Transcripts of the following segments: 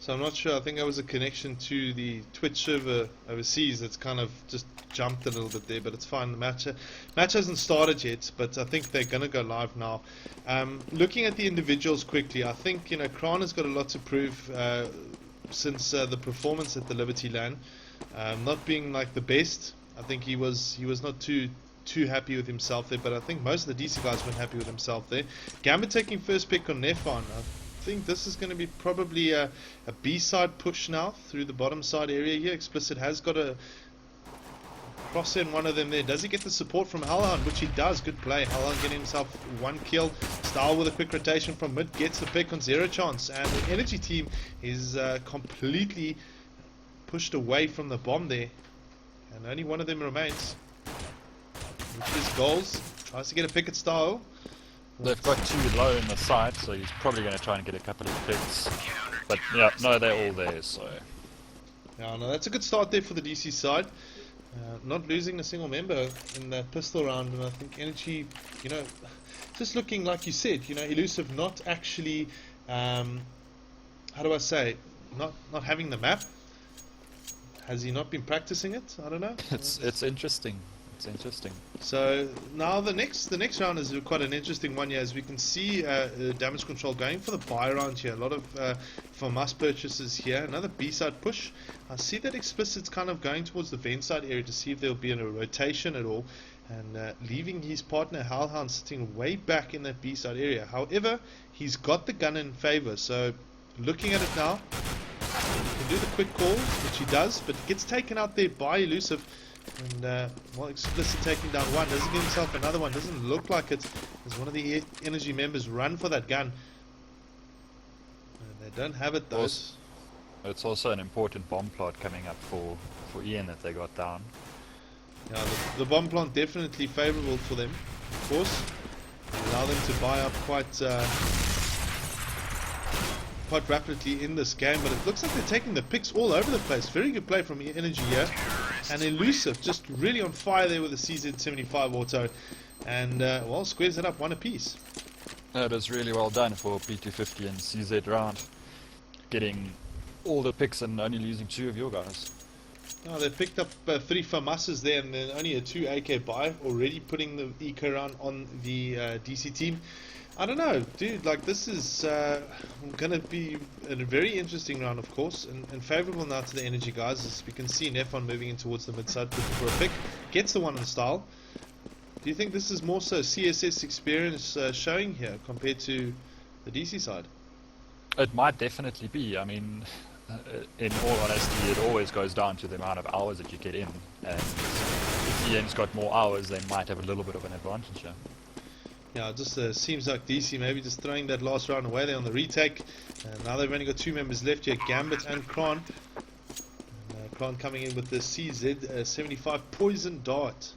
So I'm not sure. I think that was a connection to the Twitch server overseas that's kind of just jumped a little bit there, but it's fine. The match hasn't started yet, but I think they're going to go live now. Looking at the individuals quickly, I think Kran has got a lot to prove since the performance at the Liberty LAN, not being like the best. I think he was not too happy with himself there, but I think most of the DC guys weren't happy with himself there. Gambit taking first pick on Nefon. I think this is going to be probably a B-side push now through the bottom side area here. Explicit has got a cross in one of them there. Does he get the support from Hellhound? Which he does. Good play. Hellhound getting himself one kill. Style with a quick rotation from mid. Gets the pick on zero chance. And the Energy team is completely pushed away from the bomb there. And only one of them remains. Which is Goals. Tries to get a pick at Style. They've got too low in the side, so he's probably going to try and get a couple of picks. But yeah, no, they're all there, so... Yeah, no, that's a good start there for the DC side. Not losing a single member in that pistol round, and I think Energy, just looking like you said, Elusive not actually, how do I say, not having the map. Has he not been practicing it? I don't know. It's interesting. It's interesting. So now the next round is quite an interesting one here, as we can see damage control going for the buy round here. A lot of for must purchases here. Another B-side push. I see that Explicit's kind of going towards the vent side area to see if there'll be a rotation at all, and leaving his partner Hellhound sitting way back in that B-side area. However, he's got the gun in favor, so looking at it now, he can do the quick call, which he does, but gets taken out there by Elusive. And well, Explicit taking down one, doesn't get himself another one, doesn't look like it, as one of the Energy members run for that gun. They don't have it though. It's also an important bomb plot coming up for eN that they got down. Yeah, the bomb plant definitely favourable for them, of course. Allow them to buy up quite rapidly in this game, but it looks like they're taking the picks all over the place. Very good play from Energy here. And Elusive just really on fire there with the eN.c7e auto. And, well, squares it up one apiece. That is really well done for P250 and CZ round. Getting all the picks and only losing two of your guys. Oh, they picked up 3 FAMASs there, and then only a 2 AK buy, already putting the eco round on the DC team. I don't know, dude, like this is going to be a very interesting round, of course, and favourable now to the Energy guys, as we can see Nefon moving in towards the mid side, looking for a pick, gets the one on Style. Do you think this is more so CSS experience showing here compared to the DC side? It might definitely be. I mean, in all honesty, it always goes down to the amount of hours that you get in, and if eN's got more hours, they might have a little bit of an advantage here. Yeah, it just seems like DC maybe just throwing that last round away there on the retake. Now they've only got 2 members left here, Gambit and Kran. Kran coming in with the CZ75 Poison Dart.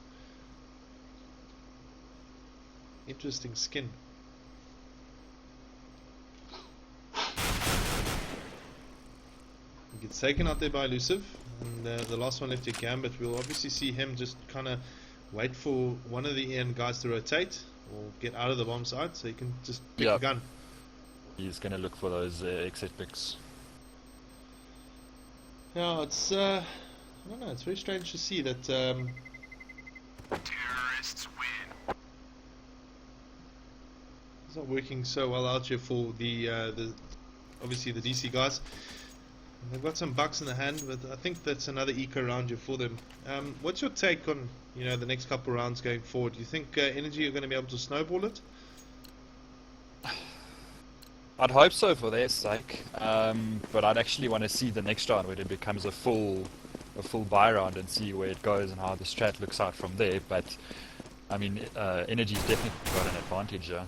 Interesting skin. He gets taken out there by Elusive. And the last one left here, Gambit. We'll obviously see him just kind of wait for one of the eN guys to rotate or get out of the bomb side, so he can just pick a gun. He's going to look for those exit picks. Yeah, it's I don't know, it's very strange to see that terrorists win. it's not working so well out here for the obviously the DC guys. And they've got some bucks in the hand, but I think that's another eco round here for them. What's your take on the next couple of rounds going forward? Do you think Energy are going to be able to snowball it? I'd hope so for their sake, but I'd actually want to see the next round where it becomes a full buy round and see where it goes and how the strat looks out from there. But I mean, Energy's definitely got an advantage here.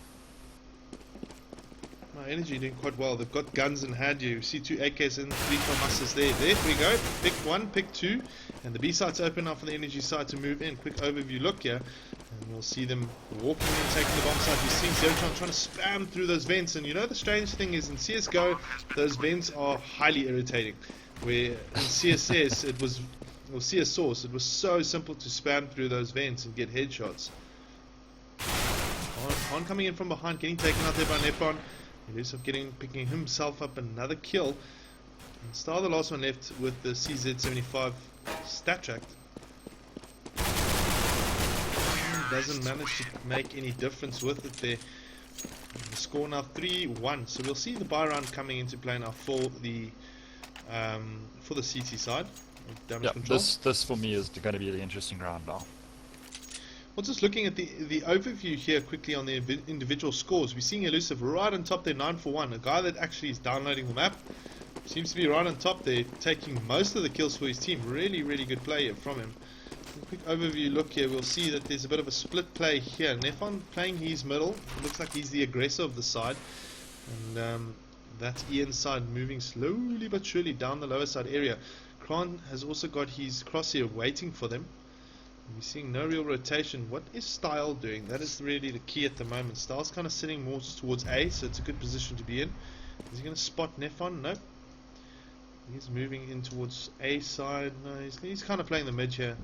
Energy doing quite well. They've got guns in hand. You see 2 AKs and 3 FAMASs there. There we go. Pick 1, pick 2, and the B side's open now for the Energy side to move in. Quick overview look here, and we'll see them walking in, taking the bomb side. We've seen Zerotron trying to spam through those vents, and the strange thing is in CSGO, those vents are highly irritating. Where in CSS it was, or CS Source, it was so simple to spam through those vents and get headshots. On coming in from behind, getting taken out there by Nefon. Elusive picking himself up another kill. And Star, the last one left with the CZ75 stat track. Doesn't manage to make any difference with it there. The score now 3-1. So we'll see the buy round coming into play now for the CT side of damage control. This for me is going to be the interesting round now. Well, just looking at the overview here quickly on the individual scores, we're seeing Elusive right on top there, 9-1. A guy that actually is downloading the map seems to be right on top there, taking most of the kills for his team. Really, really good play here from him. A quick overview look here, we'll see that there's a bit of a split play here. Nefon playing his middle, looks like he's the aggressor of the side, and that's eN side moving slowly but surely down the lower side area. Kron has also got his crosshair waiting for them. We're seeing no real rotation. What is Style doing? That is really the key at the moment. Style's kind of sitting more towards A, so it's a good position to be in. Is he going to spot Nefon? Nope. He's moving in towards A side. No, he's kind of playing the mid here.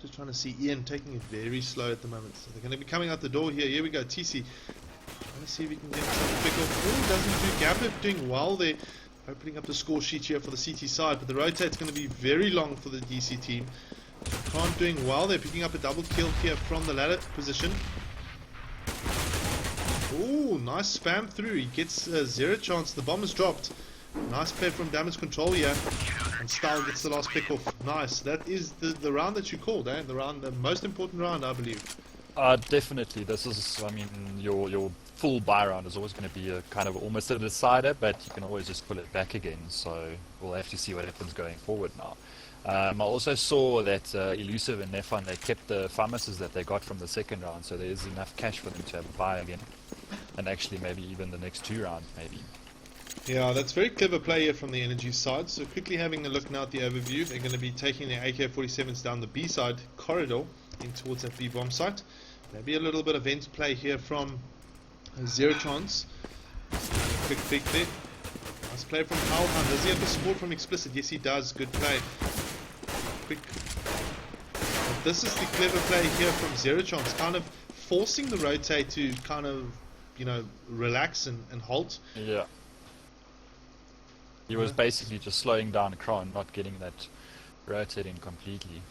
Just trying to see eN taking it very slow at the moment. So they're going to be coming out the door here. Here we go, TC. Trying to see if we can get some pick off. Oh, doesn't do. Gambit doing well there. Opening up the score sheet here for the CT side, but the rotate's going to be very long for the DC team. Khan doing well. They're picking up a double kill here from the ladder position. Oh, nice spam through. He gets zero chance. The bomb is dropped. Nice play from damage control here. And Style gets the last pick off. Nice. That is the round that you called, eh? The most important round, I believe. Definitely. This is, I mean, your full buy round is always going to be a kind of almost a decider, but you can always just pull it back again. So we'll have to see what happens going forward now. I also saw that Elusive and Nefon, they kept the pharmacies that they got from the second round, so there is enough cash for them to have a buy again. And actually maybe even the next two rounds, maybe. Yeah, that's very clever play here from the energy side. So quickly having a look now at the overview, they're going to be taking their AK-47s down the B side corridor in towards that B bomb site. Maybe a little bit of vent play here from Zero Chance. Quick pick there. Nice play from Alhan. Does he have the support from Explicit? Yes, he does. Good play. Quick. But this is the clever play here from Zero Chance, kind of forcing the rotate to kind of, you know, relax and halt. Yeah. He was basically just slowing down Kron, not getting that rotating completely.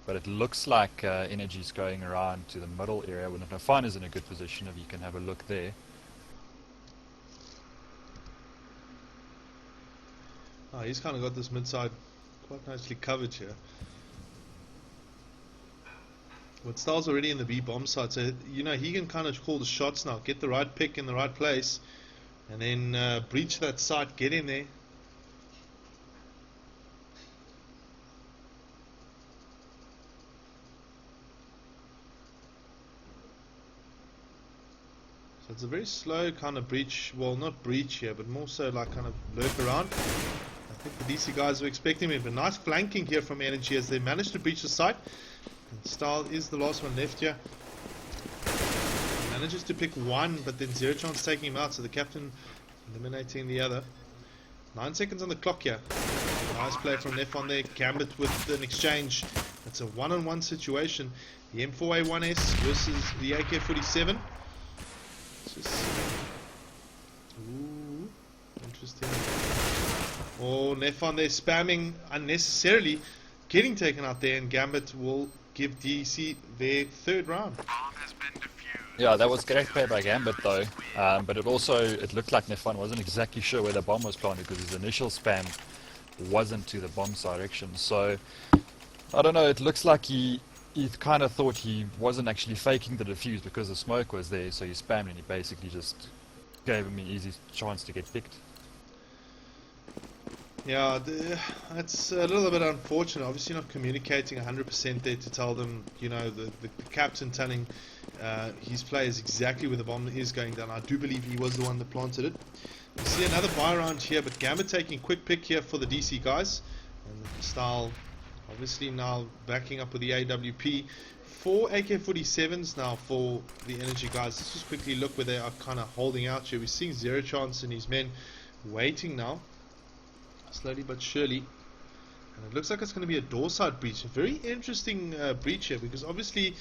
But it looks like Energy's going around to the middle area. When Nefon is in a good position, if you can have a look there. Oh, he's kind of got this mid-side quite nicely covered here. But Style's already in the B bomb side, so you know he can kind of call the shots now, get the right pick in the right place, and then breach that site, get in there. So it's a very slow kind of breach, well not breach here, but more so like kind of lurk around. I think the DC guys were expecting it, but nice flanking here from Energy as they managed to breach the site. And Style is the last one left here. He manages to pick one, but then Zero Chance taking him out, so the captain eliminating the other. 9 seconds on the clock here. Nice play from Nefon there. Gambit with an exchange. That's a one-on-one situation. The M4A1S versus the AK-47. Ooh, interesting. Oh, Nefon there spamming unnecessarily, getting taken out there, and Gambit will give DC their third round. Yeah, that was great play by Gambit though, but it looked like Nefon wasn't exactly sure where the bomb was planted because his initial spam wasn't to the bomb's direction. So I don't know, it looks like he kind of thought he wasn't actually faking the defuse because the smoke was there, so he spammed and he basically just gave him an easy chance to get picked. Yeah, that's a little bit unfortunate. Obviously not communicating 100% there to tell them, you know, the captain telling his players exactly where the bomb is going down. I do believe he was the one that planted it. We see another buy round here, but Gambit taking a quick pick here for the DC guys. And Style obviously now backing up with the AWP. 4 AK-47s now for the Energy guys. Let's just quickly look where they are kind of holding out here. We're seeing Zero Chance and his men waiting now. Slowly but surely. And it looks like it's going to be a door side breach. A very interesting breach here, because obviously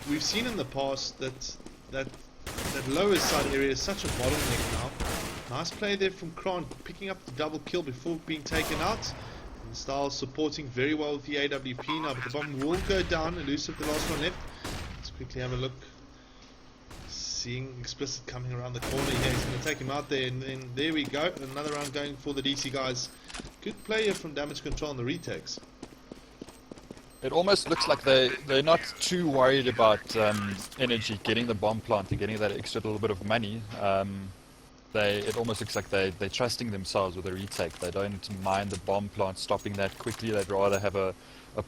we've seen in the past that lower side area is such a bottleneck now. Nice play there from Kron, picking up the double kill before being taken out. And Styles supporting very well with the AWP now, but the bomb will go down. Elusive, the last one left. Let's quickly have a look. Seeing Explicit coming around the corner here, he's going to take him out there, and then there we go. Another round going for the DC guys. Good player from Damage Control on the retakes. It almost looks like they're not too worried about energy getting the bomb plant and getting that extra little bit of money. It almost looks like they're trusting themselves with a retake. They don't mind the bomb plant stopping that quickly. They'd rather have a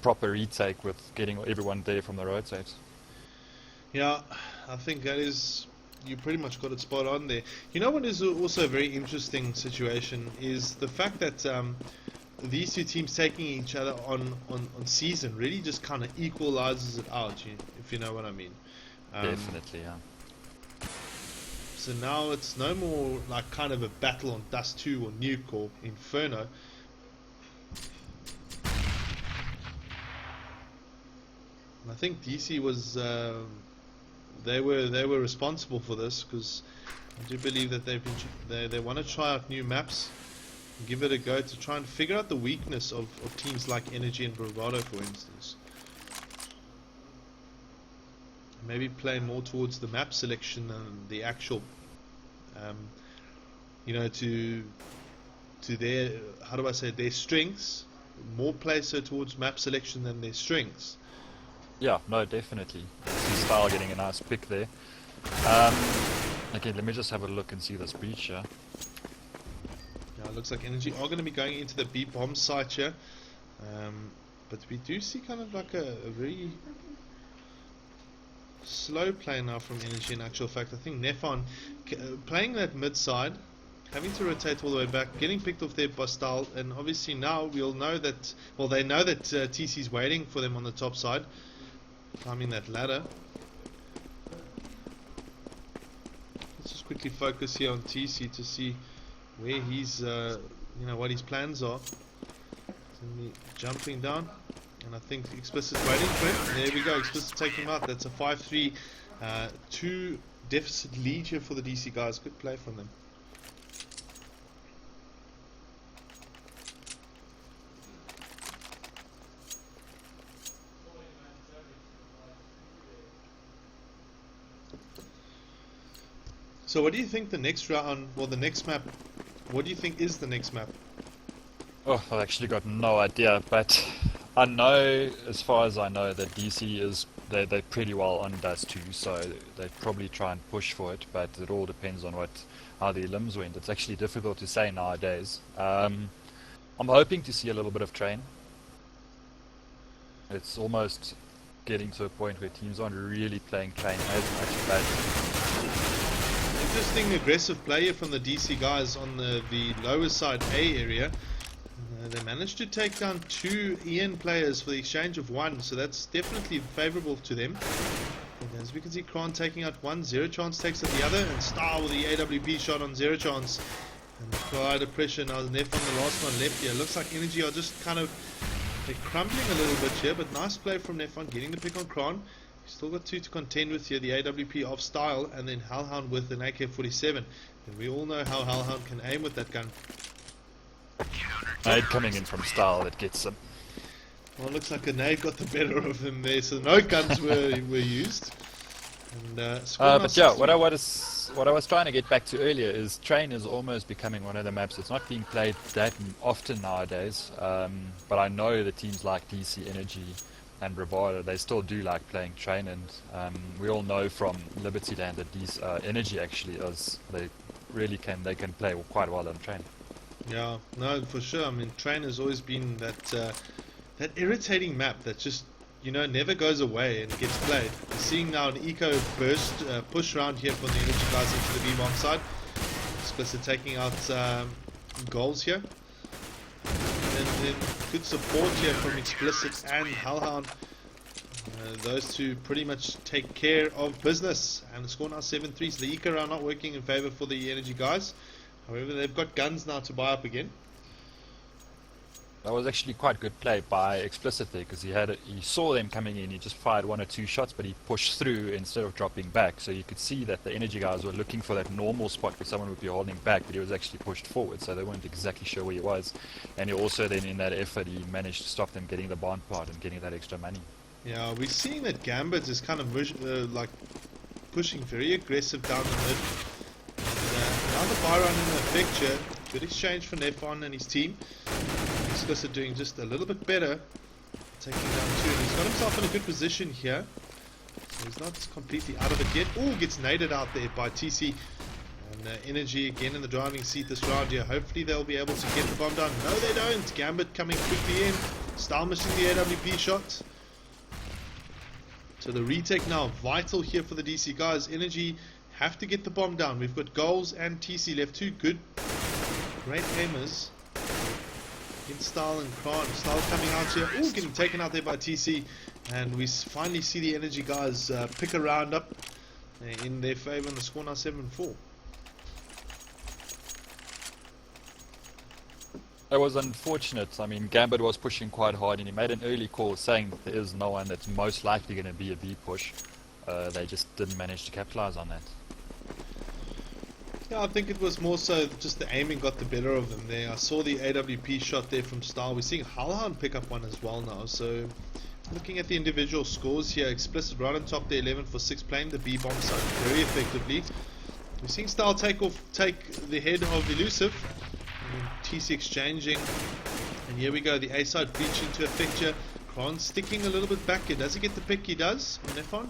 proper retake with getting everyone there from the rotate. Yeah, I think that is, you pretty much got it spot on there. You know what is also a very interesting situation is the fact that these two teams taking each other on season really just kind of equalizes it out, if you know what I mean. Definitely, yeah. So now it's no more like kind of a battle on Dust 2 or Nuke or Inferno. And I think DC was they were responsible for this, because I do believe that they want to try out new maps and give it a go to try and figure out the weakness of teams like Energy and Bravado, for instance. Maybe play more towards the map selection and the actual to their, how do I say, their strengths. More play so towards map selection than their strengths. Yeah, no, definitely. See Style getting a nice pick there. Okay, let me just have a look and see this breach here. Yeah, it looks like Energy are going to be going into the B bomb site here, but we do see kind of like a very slow play now from Energy. In actual fact, I think Nefon playing that mid side, having to rotate all the way back, getting picked off there by Style, and obviously now we'll know that, well, they know that TC's waiting for them on the top side, climbing that ladder. Let's just quickly focus here on TC to see where he's, what his plans are. Jumping down, and I think Explicit waiting for him. There we go, Explicit taking him out. That's a 5-3, 2 deficit lead here for the DC guys. Good play from them. So what do you think the next round, or the next map, what do you think is the next map? Oh, I've actually got no idea, but I know, as far as I know, that DC is, they're pretty well on Dust 2, so they probably try and push for it, but it all depends on how the limbs went. It's actually difficult to say nowadays. I'm hoping to see a little bit of Train. It's almost getting to a point where teams aren't really playing Train as much, but interesting aggressive player from the DC guys on the lower side A area. They managed to take down 2 eN players for the exchange of 1, so that's definitely favourable to them. And as we can see, Kron taking out 1, Zero Chance takes out the other, and Star with the AWP shot on Zero Chance. And quite a pressure now. Left on the last one left here. Looks like Energy are just kind of, they're crumbling a little bit here, but nice play from Nefon, getting the pick on Kron. Still got 2 to contend with here, the AWP off Style, and then Hellhound with an AK-47. And we all know how Hellhound can aim with that gun. Nade coming in from Style that gets him. Well, it looks like a nade got the better of him there, so no guns were used. And, but yeah, what I was trying to get back to earlier is Train is almost becoming one of the maps that's not being played that often nowadays. But I know the teams like DC, Energy, and Bravado, they still do like playing Train, and we all know from Liberty Land that these Energy actually is, they can play quite well on Train. Yeah, no, for sure. I mean, Train has always been that irritating map that just, never goes away and gets played. We're seeing now an eco burst push round here from the Energy guys into the B-bomb side. Explicit taking out goals here. And then good support here from Explicit and Hellhound. Those two pretty much take care of business. And the score now 7-3, so the eco round not working in favour for the Energy guys. However, they've got guns now to buy up again. That was actually quite good play by Explicit there, because he saw them coming in. He just fired 1 or 2 shots, but he pushed through instead of dropping back. So you could see that the energy guys were looking for that normal spot where someone would be holding back, but he was actually pushed forward, so they weren't exactly sure where he was. And he also then, in that effort, he managed to stop them getting the barn part and getting that extra money. Yeah, we're seeing that Gambit is kind of like pushing very aggressive down the mid. And now the Byron in the picture. Good exchange for Nefon and his team. Explicit doing just a little bit better. Taking down 2. And he's got himself in a good position here. So he's not completely out of it yet. Oh, gets naded out there by TC. And Energy again in the driving seat this round here. Hopefully they'll be able to get the bomb down. No, they don't. Gambit coming quickly in. Style missing the AWP shot. So the retake now vital here for the DC guys. Energy have to get the bomb down. We've got Goals and TC left. 2 good, great aimers. In Style and Kran. Style coming out here. Oh, getting taken out there by TC. And we finally see the Energy guys pick a round up in their favor, and the score now 7-4. It was unfortunate. I mean, Gambit was pushing quite hard, and he made an early call saying that there is no one that's most likely going to be a B push. They just didn't manage to capitalize on that. Yeah, I think it was more so just the aiming got the better of them there. I saw the AWP shot there from Style. We're seeing Halhan pick up one as well now. So looking at the individual scores here, Explicit right on top, the 11 for 6, playing the B bomb side very effectively. We're seeing Style take the head of Elusive. And TC exchanging. And here we go, the A side breach into a picture. Kron sticking a little bit back here. Does he get the pick? He does on Nefon.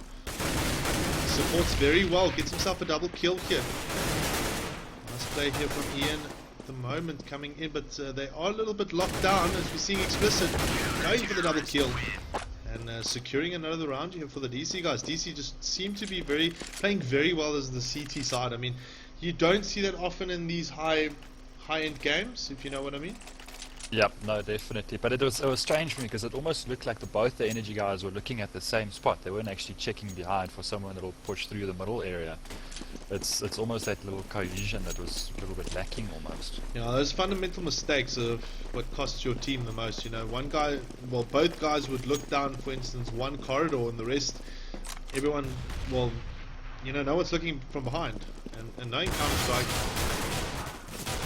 Supports very well, gets himself a double kill here. Nice play here from eN at the moment coming in, but they are a little bit locked down as we're seeing Explicit going for the double kill. And securing another round here for the DC guys. DC just seem to be playing very well as the CT side. I mean, you don't see that often in these high-end games, if you know what I mean. Yep, no, definitely. But it was strange for me because it almost looked like both the Energy guys were looking at the same spot. They weren't actually checking behind for someone that will push through the middle area. It's almost that little cohesion that was a little bit lacking almost. Yeah, those fundamental mistakes are what costs your team the most. You know, both guys would look down, for instance, one corridor, and the rest, everyone, no one's looking from behind. And knowing Counter-Strike,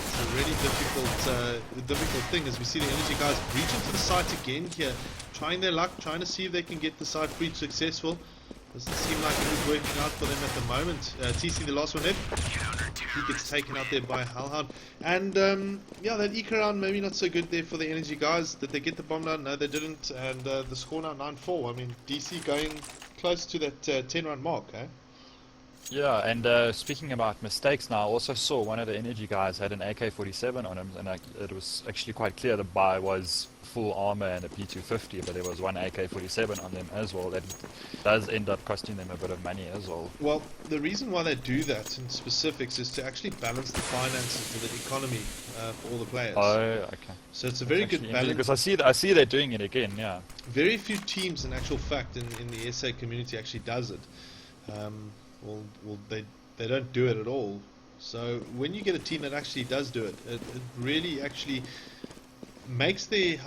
it's a really difficult thing as we see the Energy guys breach into the site again here, trying their luck, trying to see if they can get the site breach successful. Doesn't seem like it is working out for them at the moment. TC, the last one hit. He gets taken out there by Halhound. And that eco round maybe not so good there for the Energy guys. Did they get the bomb down? No, they didn't. And the score now 9-4. I mean, DC going close to that 10-round mark, eh? Yeah, and speaking about mistakes now, I also saw one of the Energy guys had an AK-47 on him, and it was actually quite clear the buy was full armor and a P250, but there was one AK-47 on them as well. That does end up costing them a bit of money as well. Well, the reason why they do that in specifics is to actually balance the finances for the economy for all the players. Oh, okay. So it's a very good balance. Because I see they're doing it again, yeah. Very few teams, in actual fact, in the SA community actually does it. They don't do it at all. So when you get a team that actually does do it, it really actually makes the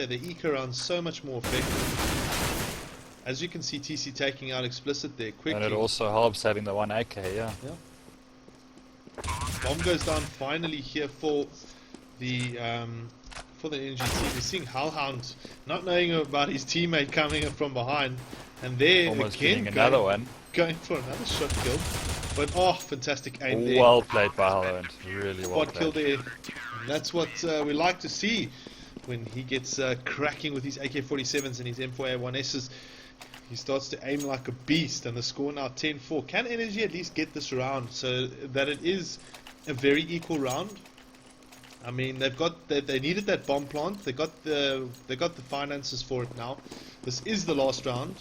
eco round so much more effective. As you can see, TC taking out Explicit there quickly. And it also helps having the one AK, yeah. Bomb goes down finally here for the Energy team. We're seeing Hellhound not knowing about his teammate coming up from behind, and there almost again another one. Going for another shot kill. But fantastic aim there. Well played by Hellhound. Really well played. Spot kill there. And that's what we like to see when he gets cracking with his AK-47s and his M4A1Ss. He starts to aim like a beast, and the score now 10-4. Can Energy at least get this round so that it is a very equal round? I mean, they needed that bomb plant. They got the finances for it now. This is the last round.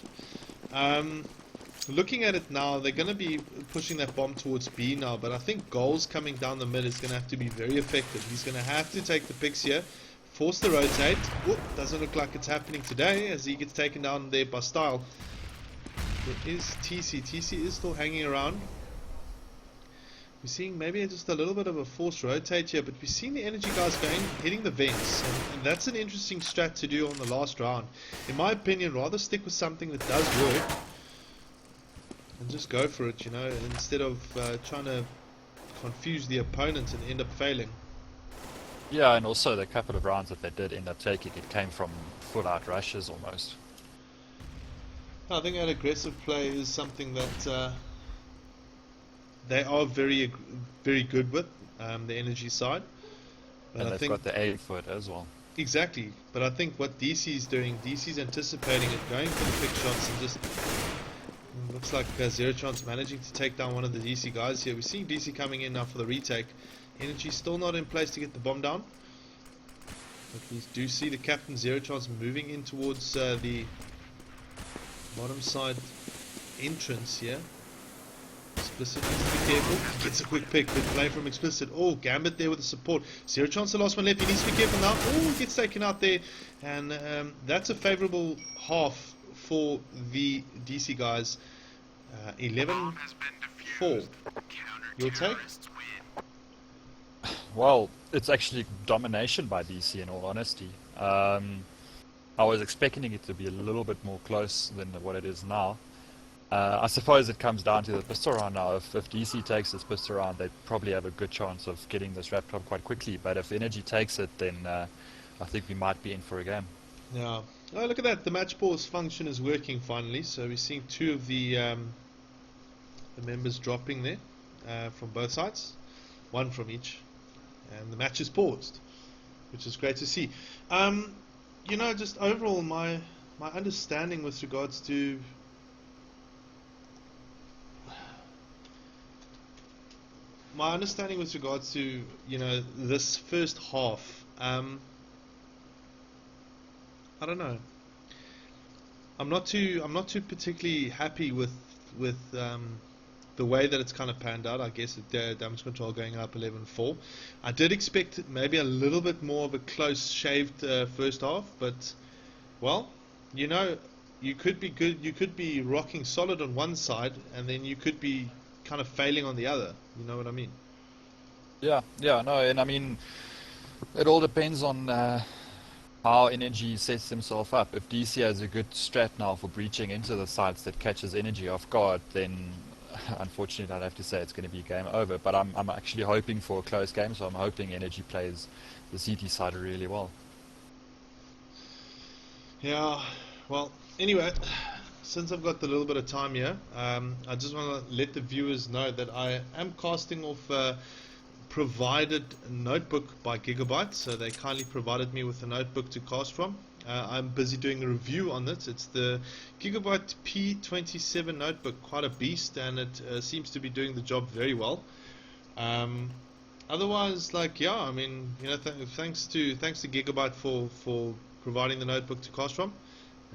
Looking at it now, they're going to be pushing that bomb towards B now, but I think Goals coming down the mid is going to have to be very effective. He's going to have to take the picks here, force the rotate. Doesn't look like it's happening today as he gets taken down there by Style. There is TC. TC is still hanging around. We're seeing maybe just a little bit of a forced rotate here, but we're seeing the energy guys hitting the vents, and that's an interesting strat to do on the last round. In my opinion, rather stick with something that does work, and just go for it, instead of trying to confuse the opponent and end up failing. Yeah, and also the couple of rounds that they did end up taking, it came from full-out rushes almost. I think that aggressive play is something that they are very, very good with, the energy side. But And I they've think got the A for it as well. exactly. But I think what DC is doing, DC is anticipating it, going for the pick shots, and just looks like Zero Chance managing to take down one of the DC guys here. We're seeing DC coming in now for the retake. Energy still not in place to get the bomb down. But we do see the captain Zero Chance moving in towards the bottom side entrance here. Explicit needs to be careful. He gets a quick pick. Good play from Explicit. Oh, Gambit there with the support. Zero Chance, the last one left. He needs to be careful now. Oh, he gets taken out there. And that's a favourable half for the DC guys. 11-4. Your take? Well, it's actually domination by DC in all honesty. I was expecting it to be a little bit more close than what it is now. I suppose it comes down to the pistol round now. If DC takes this pistol round, they probably have a good chance of getting this wrapped up quite quickly. But if Energy takes it, then I think we might be in for a game. Yeah. Oh, look at that. The match pause function is working finally. So we're seeing two of the members dropping there from both sides. One from each. And the match is paused, which is great to see. Just overall, my understanding with regards to this first half, I don't know. I'm not too particularly happy with the way that it's kind of panned out. I guess damage control going up 11-4. I did expect maybe a little bit more of a close shaved first half, but well, you could be good. You could be rocking solid on one side, and then you could be kind of failing on the other. You know what I mean? Yeah, no, and I mean, it all depends on how Energy sets himself up. If DC has a good strat now for breaching into the sites that catches Energy off guard, then unfortunately I'd have to say it's going to be game over. But I'm actually hoping for a close game, so I'm hoping Energy plays the CT side really well. Yeah. Well, anyway, since I've got a little bit of time here, I just want to let the viewers know that I am casting off provided notebook by Gigabyte. So they kindly provided me with a notebook to cast from. I'm busy doing a review on it. It's the Gigabyte P27 notebook, quite a beast, and it seems to be doing the job very well. Otherwise, I mean, thanks to Gigabyte for providing the notebook to cast from,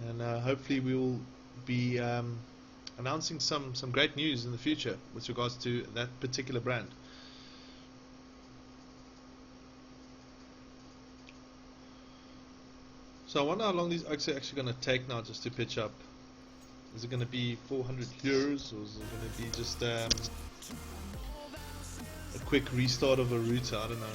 and hopefully we will be announcing some great news in the future with regards to that particular brand. So I wonder how long these oaks are actually going to take now just to pitch up. Is it going to be 400 euros, or is it going to be just a quick restart of a router? I don't know.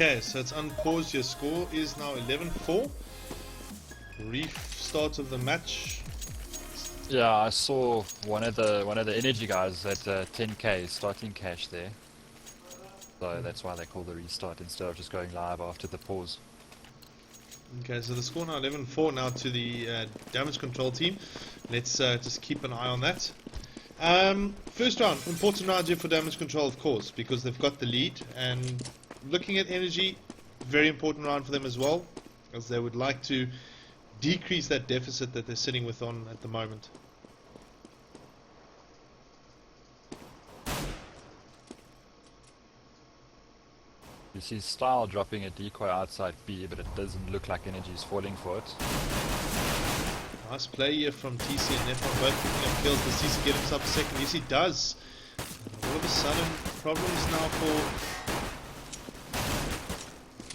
Okay, so it's unpaused. Your score is now 11-4. Restart of the match. Yeah, I saw one of the energy guys at 10k starting cash there. So that's why they call the restart instead of just going live after the pause. Okay, so the score now 11-4 now to the damage control team. Let's just keep an eye on that. First round, important round here for damage control, of course, because they've got the lead. And looking at energy, very important round for them as well, as they would like to decrease that deficit that they're sitting with on at the moment. You see Style dropping a decoy outside B, but it doesn't look like energy is falling for it. Nice play here from TC and Nefon, both picking up kills. Does TC get himself a second? Yes, he does. All of a sudden, problems now for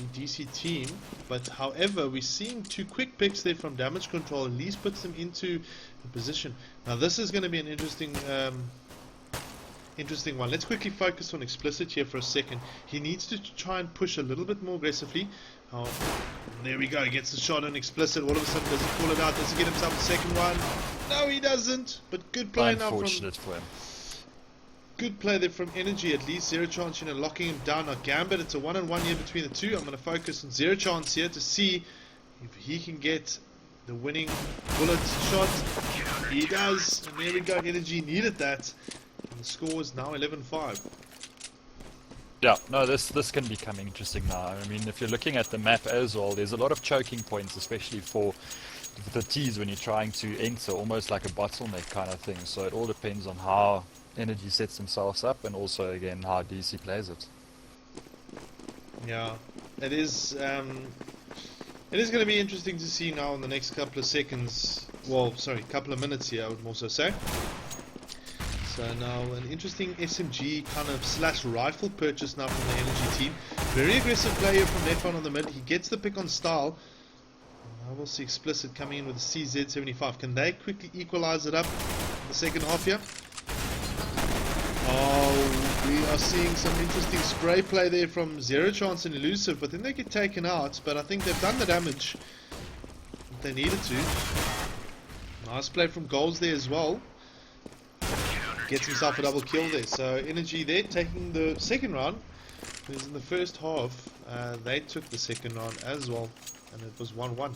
the DC team. But however, we're seeing two quick picks there from damage control. At least puts them into a position. Now this is going to be an interesting one. Let's quickly focus on Explicit here for a second. He needs to try and push a little bit more aggressively. Oh, there we go. He gets the shot on Explicit. All of a sudden, does he call it out? Does he get himself a second one? No, he doesn't. But good play now from... Unfortunate for him. Good play there from Energy, at least. Zero Chance, locking him down. Now Gambit, it's a 1-on-1 here between the two. I'm going to focus on Zero Chance here to see if he can get the winning bullet shot. He does. And there we go. Energy needed that. And the score is now 11-5. Yeah, no, this can become interesting now. I mean, if you're looking at the map as well, there's a lot of choking points, especially for the T's when you're trying to enter, almost like a bottleneck kind of thing. So it all depends on how Energy sets themselves up, and also again how DC plays it. Yeah, it is. It is going to be interesting to see now in the next couple of seconds. Well, sorry, couple of minutes here, I would more so say. So now an interesting SMG kind of slash rifle purchase now from the Energy team. Very aggressive player from Nefon on the mid. He gets the pick on Style. Now we'll see Explicit coming in with the CZ75. Can they quickly equalize it up in the second half here? Oh, we are seeing some interesting spray play there from Zero Chance and Elusive, but then they get taken out. But I think they've done the damage that they needed to. Nice play from Goals there as well. Gets himself a double kill there. So Energy there taking the second round. Because in the first half, they took the second round as well, and it was 1-1.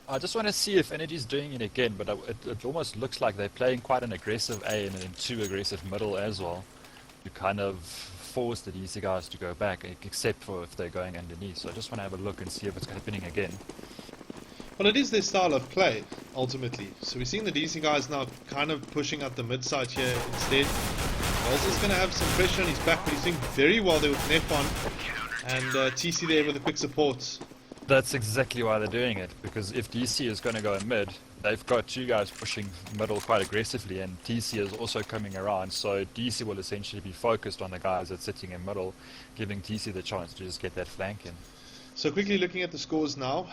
I just want to see if Energy's doing it again, but it almost looks like they're playing quite an aggressive A and then too aggressive middle as well. You kind of force the DC guys to go back, except for if they're going underneath. So I just want to have a look and see if it's happening again. Well, it is their style of play, ultimately. So we're seeing the DC guys now kind of pushing up the mid side here instead. Walter's going to have some pressure on his back, but he's doing very well there with Nefon. And TC there with a quick support. That's exactly why they're doing it, because if DC is going to go in mid, they've got two guys pushing middle quite aggressively, and TC is also coming around, so DC will essentially be focused on the guys that's sitting in middle, giving TC the chance to just get that flank in. So quickly looking at the scores now,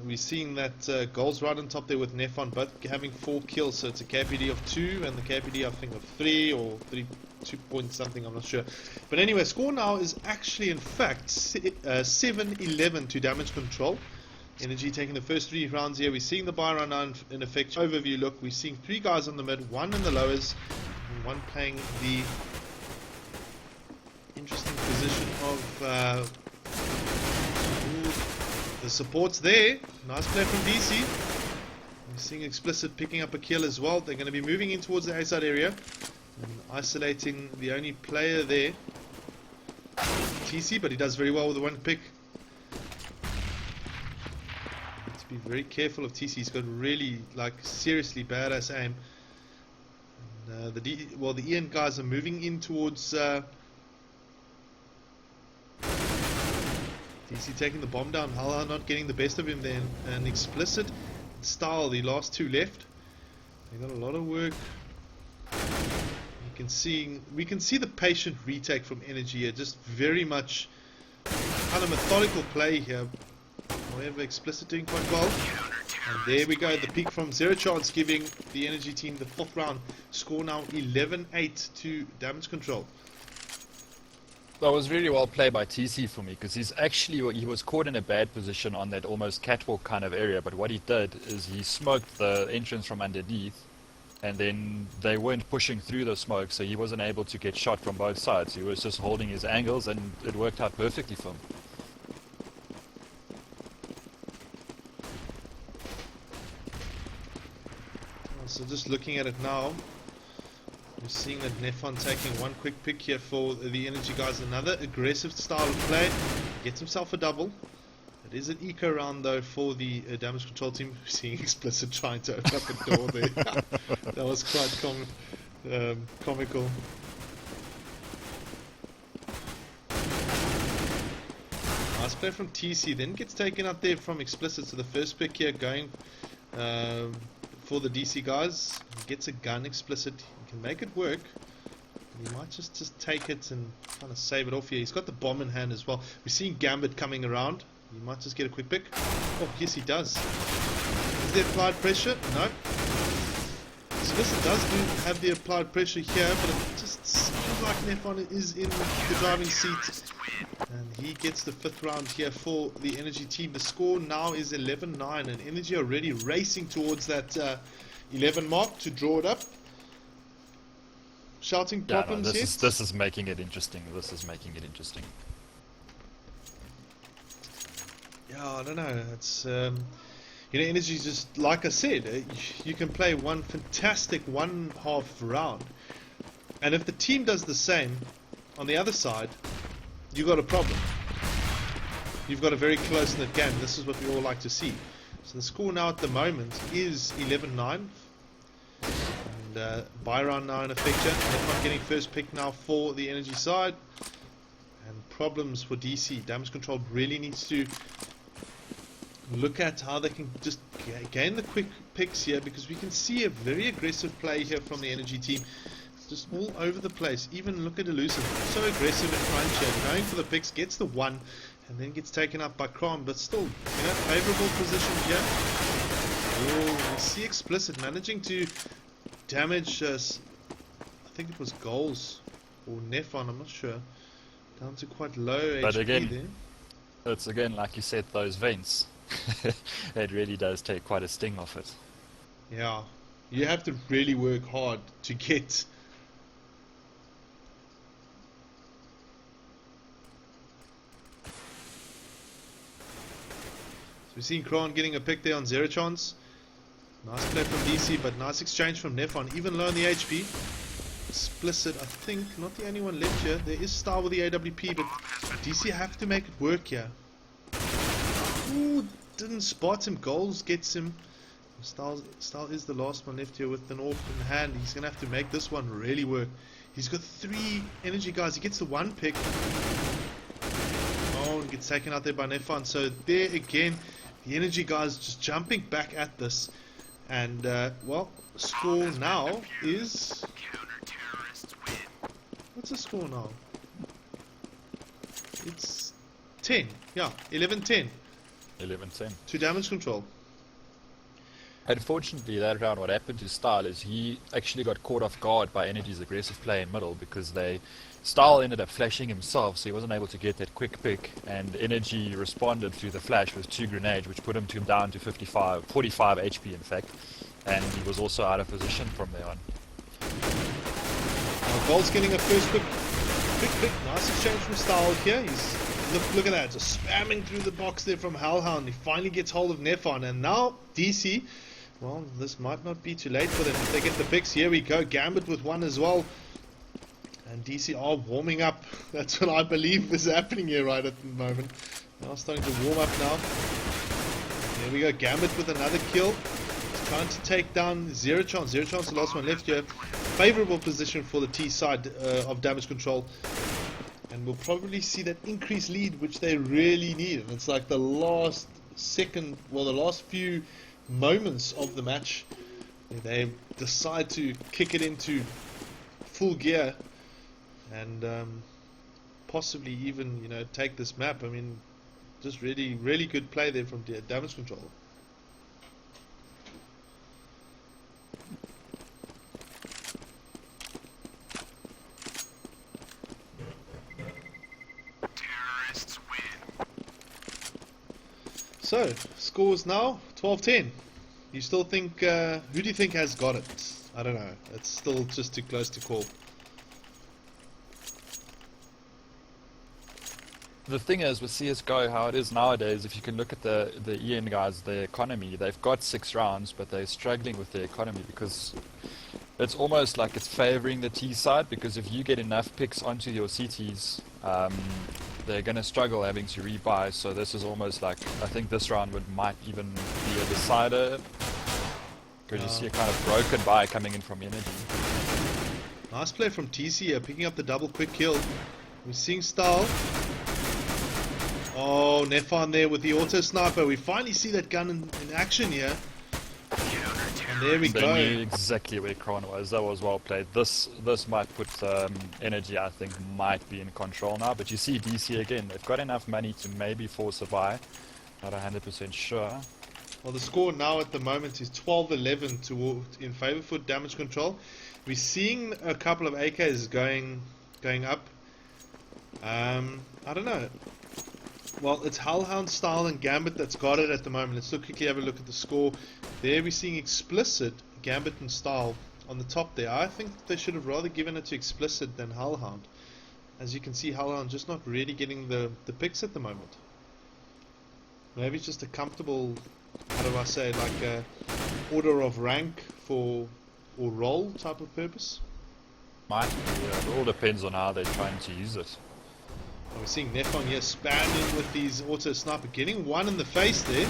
we're seeing that Goals right on top there with Nefon, both having 4 kills, so it's a KPD of 2 and the KPD I think of 3 or 2 point something, I'm not sure. But anyway, score now is actually in fact 7-11 to damage control. Energy taking the first 3 rounds here. We're seeing the buy round now in effect. Overview look, we're seeing 3 guys on the mid, 1 in the lowers, and 1 playing the interesting position of the supports there. Nice play from DC. We're seeing Explicit picking up a kill as well. They're going to be moving in towards the A side area and isolating the only player there, TC, but he does very well with the 1 pick. Need to be very careful of TC. He's got really, like, seriously badass aim. And, the eN guys are moving in towards DC taking the bomb down. Hala not getting the best of him there. And Explicit Style, the last 2 left. They got a lot of work. We can see the patient retake from Energy here, just very much kind of methodical play here. However, Explicit doing quite well. And there we go, the peak from Zero Chance giving the Energy team the 4th round. Score now 11-8 to damage control. That was really well played by TC for me because he was caught in a bad position on that almost catwalk kind of area. But what he did is he smoked the entrance from underneath, and then they weren't pushing through the smoke, so he wasn't able to get shot from both sides. He was just holding his angles, and it worked out perfectly for him. So just looking at it now, we're seeing that Nefon taking one quick pick here for the Energy guys. Another aggressive style of play. Gets himself a double. It is an eco round though for the damage control team. We're seeing Explicit trying to open up a door there. That was quite comical. Nice play from TC. Then gets taken up there from Explicit. So the first pick here going for the DC guys. He gets a gun. Explicit. He can make it work. He might just take it and kind of save it off here. He's got the bomb in hand as well. We're seeing Gambit coming around. He might just get a quick pick. Oh, yes he does. Is there applied pressure? No. Explicit does have the applied pressure here, but it just seems like Nefon is in the driving seat. And he gets the 5th round here for the Energy team. The score now is 11-9, and Energy already racing towards that 11 mark to draw it up. Shouting problems here. This is making it interesting. This is making it interesting. Yeah, I don't know. It's Energy just like I said. You can play one fantastic 1/2 round, and if the team does the same on the other side, you got a problem. You've got a very close-knit game. This is what we all like to see. So the score now at the moment is 11-9. Buy round now in effect here. Nefon getting first pick now for the Energy side. And problems for DC. Damage control really needs to look at how they can just gain the quick picks here, because we can see a very aggressive play here from the Energy team. Just all over the place. Even look at Elusive. So aggressive in front here. Going for the picks. Gets the 1. And then gets taken up by Kron. But still, favorable position here. Oh, we see Explicit managing to damage, I think it was goals or Nefon, I'm not sure, down to quite low but HP again, there. It's again, like you said, those vents. It really does take quite a sting off it. Yeah, you have to really work hard to get. So we're seeing Kron getting a pick there on Zero Chance. Nice play from DC, but nice exchange from Nefon. Even low on the HP. Explicit, I think, not the only one left here. There is Star with the AWP, but DC have to make it work here. Ooh, didn't spot him. Goals gets him. Star is the last one left here with an AWP in hand. He's going to have to make this one really work. He's got 3 Energy guys. He gets the 1 pick. Oh, and gets taken out there by Nefon. So there again, the Energy guys just jumping back at this. And, well, score now is... What's the score now? It's 10. Yeah, 11-10. 11-10. To damage control. Unfortunately, that round, what happened to Style is he actually got caught off guard by Energy's aggressive play in middle, because Style ended up flashing himself, so he wasn't able to get that quick pick, and Energy responded through the flash with 2 grenades, which put him down to 45 HP in fact, and he was also out of position from there on. Gold's getting a first quick pick. Nice exchange from Style here. Look at that, just spamming through the box there from Hellhound. He finally gets hold of Nefon, and now DC. Well, this might not be too late for them if they get the picks. Here we go, Gambit with 1 as well. And DC are warming up. That's what I believe is happening here right at the moment. Now starting to warm up now. There we go, Gambit with another kill. He's trying to take down Zero Chance. Zero Chance, the last one left here. Favorable position for the T side of damage control. And we'll probably see that increased lead, which they really need. And it's like the last few moments of the match. They decide to kick it into full gear and possibly even, take this map. I mean, just really, really good play there from damage control. So, scores now 12-10. You still think, who do you think has got it? I don't know. It's still just too close to call. The thing is with CSGO, how it is nowadays, if you can look at the eN guys, their economy, they've got 6 rounds, but they're struggling with their economy because it's almost like it's favoring the T side, because if you get enough picks onto your CTs, they're going to struggle having to rebuy. So this is almost like, I think this round might even be a decider, because you see a kind of broken buy coming in from Energy. Nice play from TC here, picking up the double quick kill. We're seeing Style. Oh, Nefon there with the auto sniper. We finally see that gun in action here. And there we They go. knew exactly where Kron was. That was well played. This might put Energy, I think, might be in control now. But you see DC again. They've got enough money to maybe force a buy. Not 100% sure. Well, the score now at the moment is 12-11 in favor for damage control. We're seeing a couple of AKs going up. I don't know. Well, it's Hellhound, Style, and Gambit that's got it at the moment. Let's quickly have a look at the score. There we're seeing Explicit, Gambit, and Style on the top there. I think they should have rather given it to Explicit than Hellhound. As you can see, Hellhound just not really getting the picks at the moment. Maybe it's just a comfortable, how do I say, like a order of rank or role type of purpose. Might be. It all depends on how they're trying to use it. And we're seeing Nefon here spamming with these auto sniper, getting one in the face there.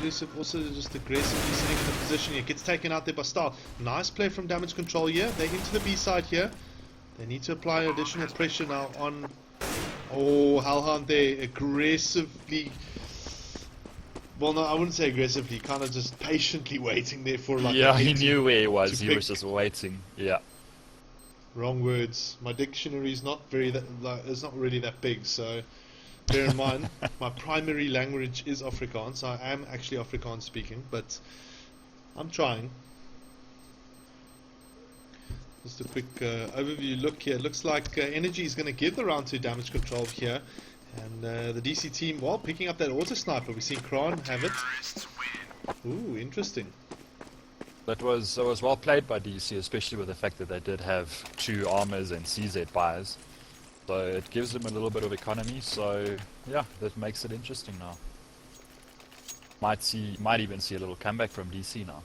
Elusive also just aggressively sitting in the position here, gets taken out there by Style. Nice play from damage control here. They're into the B side here. They need to apply additional pressure now on. Oh, Hellhound there aggressively. Well, no, I wouldn't say aggressively. Kind of just patiently waiting there for like. Yeah, he knew where he was. He was just waiting. Yeah. Wrong words. My dictionary is not it's not really that big, so bear in mind my primary language is Afrikaans. I am actually Afrikaans speaking, but I'm trying. Just a quick overview look here. Looks like Energy is going to give the round to damage control here, and the DC team, well, picking up that auto sniper. We've seen Kron have it. Ooh, interesting. That was well played by DC, especially with the fact that they did have 2 armors and CZ buys. So it gives them a little bit of economy, so yeah, that makes it interesting now. Might even see a little comeback from DC now.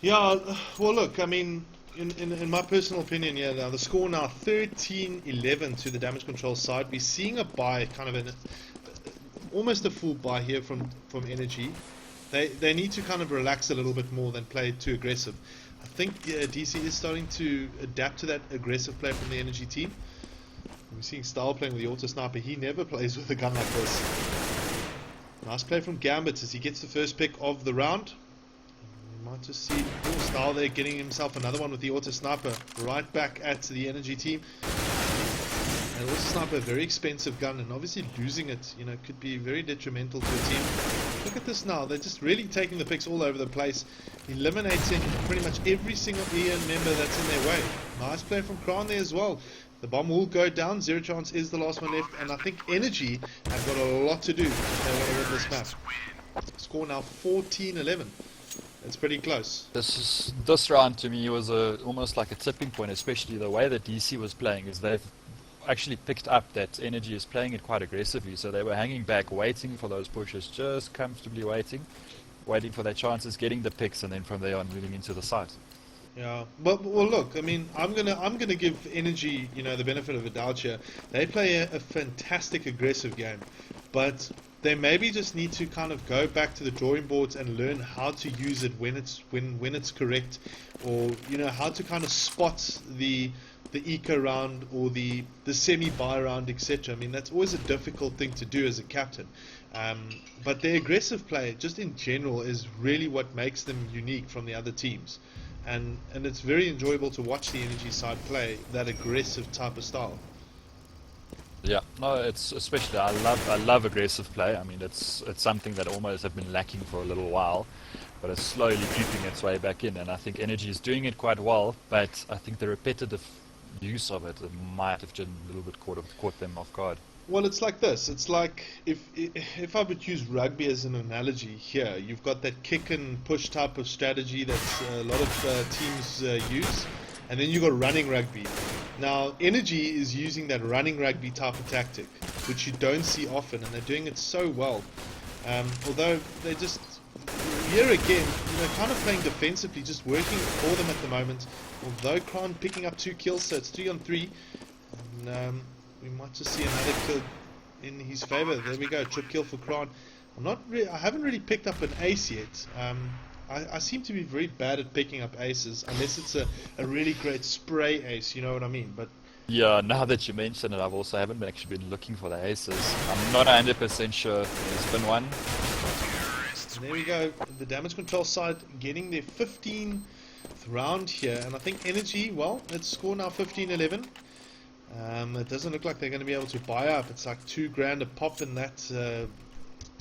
Yeah, well look, I mean, in my personal opinion, yeah, now the score now 13-11 to the damage control side. We're seeing a buy, kind of almost a full buy here from Energy. They need to kind of relax a little bit more than play too aggressive. I think DC is starting to adapt to that aggressive play from the Energy team. We're seeing Style playing with the auto sniper. He never plays with a gun like this. Nice play from Gambit as he gets the first pick of the round. We might just see Style there getting himself another one with the auto sniper right back at the Energy team. And auto sniper, a very expensive gun, and obviously losing it, you know, could be very detrimental to a team. Look at this now, they're just really taking the picks all over the place, eliminating pretty much every single eN member that's in their way. Nice play from Kron there as well. The bomb will go down, Zero Chance is the last one left, and I think Energy have got a lot to do if they want to win this map. Score now 14-11. It's pretty close. This round to me was almost like a tipping point, especially the way that DC was playing. Is they've actually picked up that Energy is playing it quite aggressively, so they were hanging back, waiting for those pushes, just comfortably waiting for their chances, getting the picks, and then from there on moving into the site. Yeah, well, look, I mean, I'm gonna give Energy, you know, the benefit of a doubt here. They play a fantastic aggressive game, but they maybe just need to kind of go back to the drawing boards and learn how to use it when it's correct, or you know, how to kind of spot the eco round or the semi-buy round, etc. I mean, that's always a difficult thing to do as a captain. But their aggressive play, just in general, is really what makes them unique from the other teams. And it's very enjoyable to watch the Energy side play that aggressive type of style. Yeah, no, it's especially I love aggressive play. I mean, it's something that almost have been lacking for a little while, but it's slowly creeping its way back in. And I think Energy is doing it quite well, but I think the repetitive use of it might have just a little bit caught them off guard. Well, it's like this. It's like if I would use rugby as an analogy here, you've got that kick and push type of strategy that a lot of teams use, and then you've got running rugby. Now, Energy is using that running rugby type of tactic, which you don't see often, and they're doing it so well. Although they're just here again, kind of playing defensively, just working for them at the moment. Although Kron picking up 2 kills, so it's 3 on 3. And we might just see another kill in his favor. There we go, trip kill for Kron. I haven't really picked up an ace yet. I seem to be very bad at picking up aces, unless it's a really great spray ace, you know what I mean? But Yeah, now that you mention it, haven't actually been looking for the aces. I'm not 100% sure if there's been one. and there we go, the damage control side getting their 15th round here, and I think Energy, well, let's score now 15-11. It doesn't look like they're going to be able to buy up. It's like $2,000 a pop in that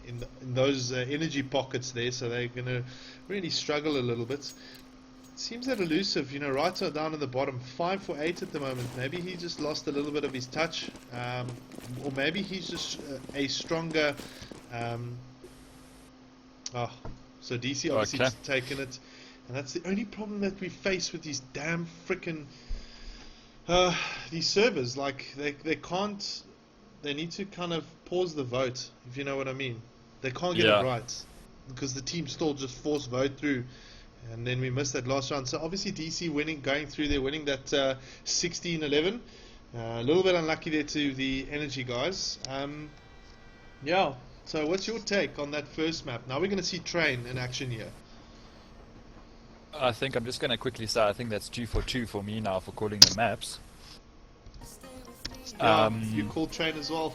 in those energy pockets there, so they're going to really struggle a little bit. Seems that elusive, right down at the bottom, 5 for 8 at the moment. Maybe he just lost a little bit of his touch, or maybe he's just a stronger. So DC obviously just taken it, and that's the only problem that we face with these damn frickin' these servers. Like they can't. They need to kind of pause the vote, if you know what I mean. They can't get it right because the team still just force vote through. And then we missed that last round. So obviously DC going through there, winning that 16-11. A little bit unlucky there to the Energy guys. Yeah. So what's your take on that first map? Now we're going to see Train in action here. I think I'm just going to quickly say I think that's 2 for 2 for me now for calling the maps. Yeah, you call Train as well.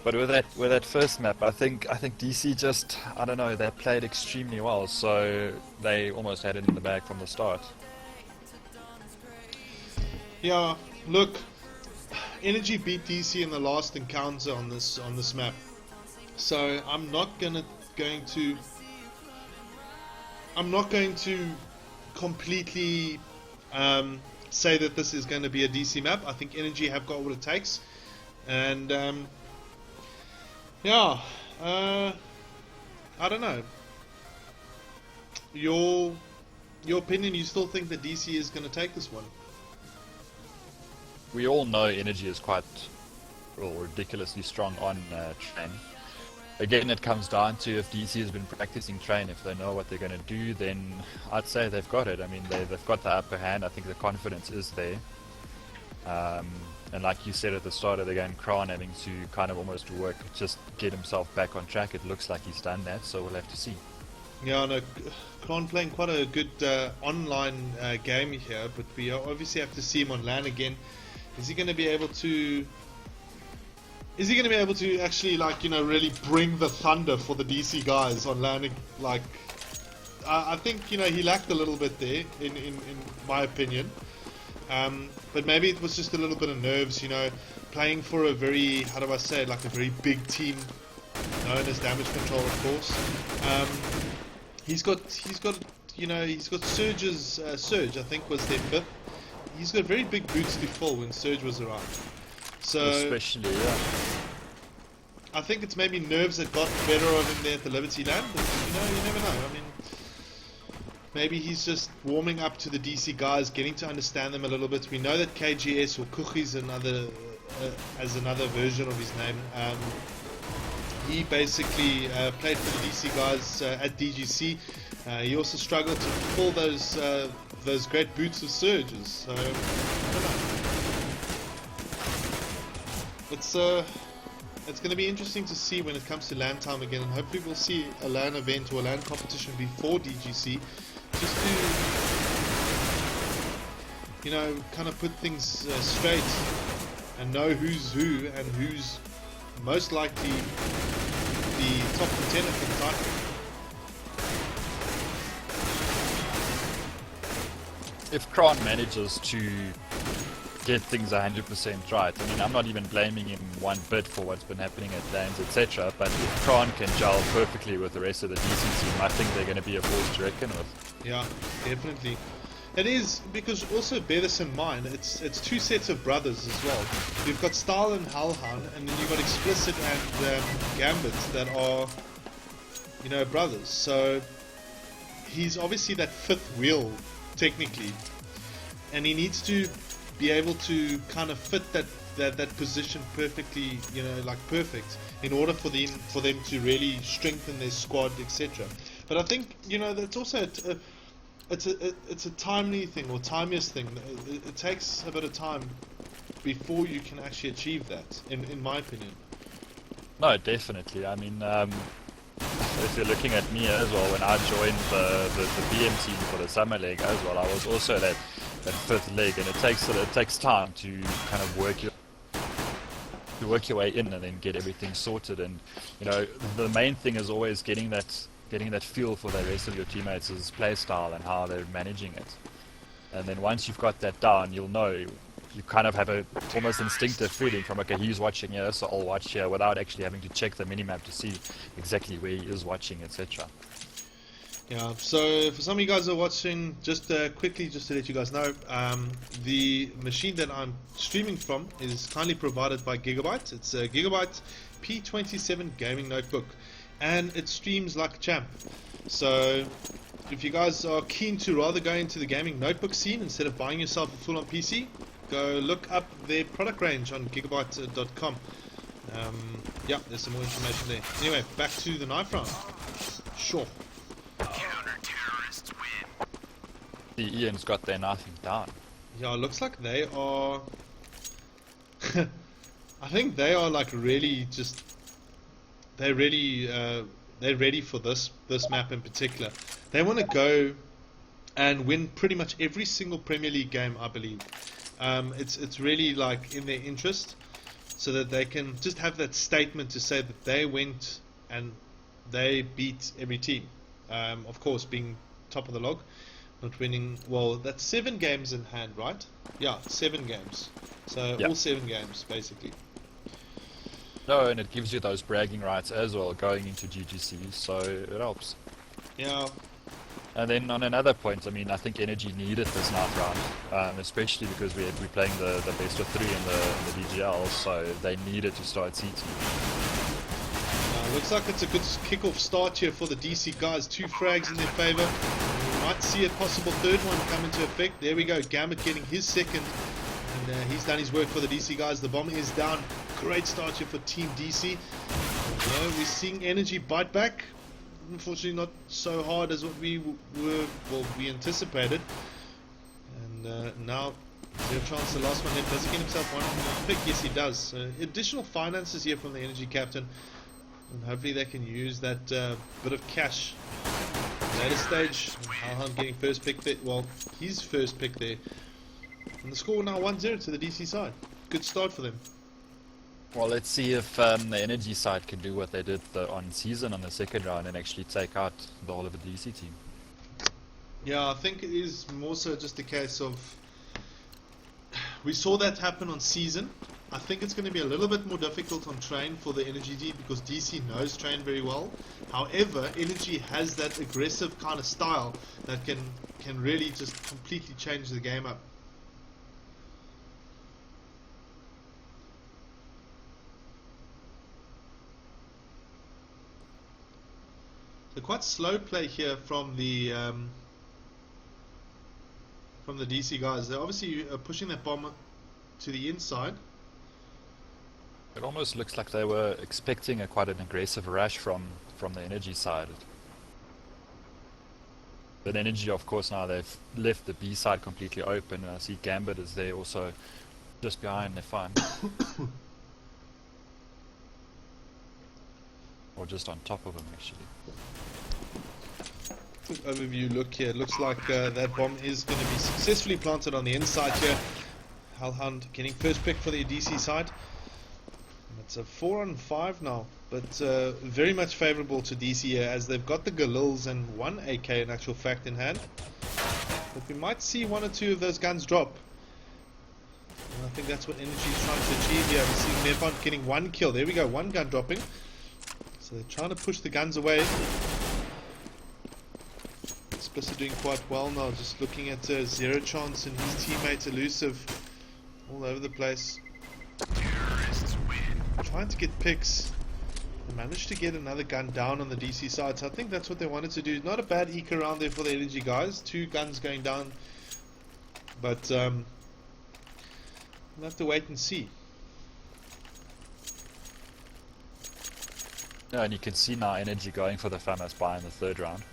But with that first map, I think DC just, I don't know, they played extremely well, so they almost had it in the bag from the start. Yeah, look, Energy beat DC in the last encounter on this map, so I'm not going to completely say that this is going to be a DC map. I think Energy have got what it takes, and yeah, I don't know. Your opinion? You still think that DC is going to take this one? We all know Energy is quite ridiculously strong on Train. Again, it comes down to if DC has been practicing Train. If they know what they're going to do, then I'd say they've got it. I mean, they've got the upper hand. I think the confidence is there. And like you said at the start of the game, Kron having to kind of almost work, just get himself back on track. It looks like he's done that, so we'll have to see. Yeah, no, Kron playing quite a good online game here, but we obviously have to see him on LAN again. Is he going to be able to actually, like, really bring the thunder for the DC guys on LAN? Like, I think, he lacked a little bit there, in my opinion. But maybe it was just a little bit of nerves, playing for a very, how do I say it, like a very big team known as Damage Control, of course. He's got Surge's, Surge, I think, was their 5th. He's got very big boots to fill when Surge was around. So, especially, yeah. I think it's maybe nerves that got the better of him there at the Liberty Land, but, you never know. I mean, maybe he's just warming up to the DC guys, getting to understand them a little bit. We know that KGS, or Kuchi's as another version of his name, he basically played for the DC guys at DGC. He also struggled to pull those great boots of Surges. So, I don't know. It's going to be interesting to see when it comes to LAN time again, and hopefully we'll see a LAN event or a LAN competition before DGC, just to, kind of put things straight and know who's who and who's most likely the top contender for the title. If Kron manages to get things 100% right, I mean, I'm not even blaming him one bit for what's been happening at LANs, etc. But if Kron can gel perfectly with the rest of the DC team, I think they're going to be a force to reckon with. Yeah, definitely. It is, because also bear this in mind, it's two sets of brothers as well. You've got Style and Halhan, and then you've got Explicit and Gambit that are, you know, brothers. So he's obviously that fifth wheel, technically, and he needs to be able to kind of fit that position perfectly, you know, like perfect, in order for them to really strengthen their squad, etc. But I think, you know, that's also it's a timely thing, or timeless thing. It takes a bit of time before you can actually achieve that, in my opinion. No, definitely. I mean, if you're looking at me as well, when I joined the BM team for the summer league as well, I was also that fifth leg, and it takes time to kind of work your way in and then get everything sorted. And you know, the main thing is always getting that feel for the rest of your teammates' play style and how they're managing it. And then once you've got that down, you'll know, you kind of have a almost instinctive feeling from, okay, he's watching here, so I'll watch here, without actually having to check the minimap to see exactly where he is watching, etc. Yeah, so for some of you guys who are watching, just quickly, just to let you guys know, the machine that I'm streaming from is kindly provided by Gigabyte. It's a Gigabyte P27 gaming notebook, and it streams like a champ. So if you guys are keen to rather go into the gaming notebook scene instead of buying yourself a full-on PC, go look up their product range on gigabyte.com. Yeah, there's some more information there. Anyway, back to the knife round. Sure. Counter-terrorists win. The Ian's got their knifing down. Yeah, it looks like they are I think they are like really just they're ready for this map in particular. They want to go and win pretty much every single Premier League game, I believe. It's really like in their interest, so that they can just have that statement to say that they went and they beat every team. Of course, being top of the log, not winning. Well, that's 7 games in hand, right? Yeah, 7 games. So Yep. all 7 games basically. No, and it gives you those bragging rights as well going into GGC, so it helps. Yeah. And then on another point, I mean, I think Energy needed this knife round, especially because we're playing the best of 3 in the DGL, so they needed to start CT. Looks like it's a good kick-off start here for the DC guys. 2 frags in their favour. We might see a possible third one come into effect. There we go. Gambit getting his second. And he's done his work for the DC guys. The bomb is down. Great start here for Team DC. We're seeing Energy bite back. Unfortunately, not so hard as what we we anticipated. And now, zero chance. The last one here. Does he get himself one pick? Yes, he does. So additional finances here from the Energy captain. And hopefully they can use that bit of cash. Later stage, Alhan getting first pick there. Well, his first pick there. And the score now 1-0 to the DC side. Good start for them. Well, let's see if the Energy side can do what they did on season on the second round and actually take out the whole of the DC team. Yeah, I think it is more so just a case of... We saw that happen on season. I think it's going to be a little bit more difficult on train for the Energy team because DC knows train very well. However, Energy has that aggressive kind of style that can really just completely change the game up. So quite slow play here from the DC guys. They're obviously pushing that bomb to the inside. It almost looks like they were expecting quite an aggressive rush from the Energy side. But Energy, of course, now they've left the B side completely open. And I see Gambit is there also just behind. They're fine. Or just on top of him, actually. Quick overview look here. It looks like that bomb is going to be successfully planted on the inside here. Halhand getting first pick for the DC side. It's a 4-on-5 now, but very much favourable to DC here as they've got the Galils and 1 AK in actual fact in hand. But we might see 1 or 2 of those guns drop. And I think that's what Energy is trying to achieve here. We're seeing Nepon getting 1 kill. There we go, 1 gun dropping. So they're trying to push the guns away. Explicit doing quite well now. Just looking at Zero Chance and his teammate Elusive all over the place. Terrorists win. Trying to get picks. They managed to get another gun down on the DC side, so I think that's what they wanted to do. Not a bad eco around there for the energy guys. 2 guns going down. But we'll have to wait and see. Yeah, and you can see now energy going for the FAMAS buy in the 3rd round.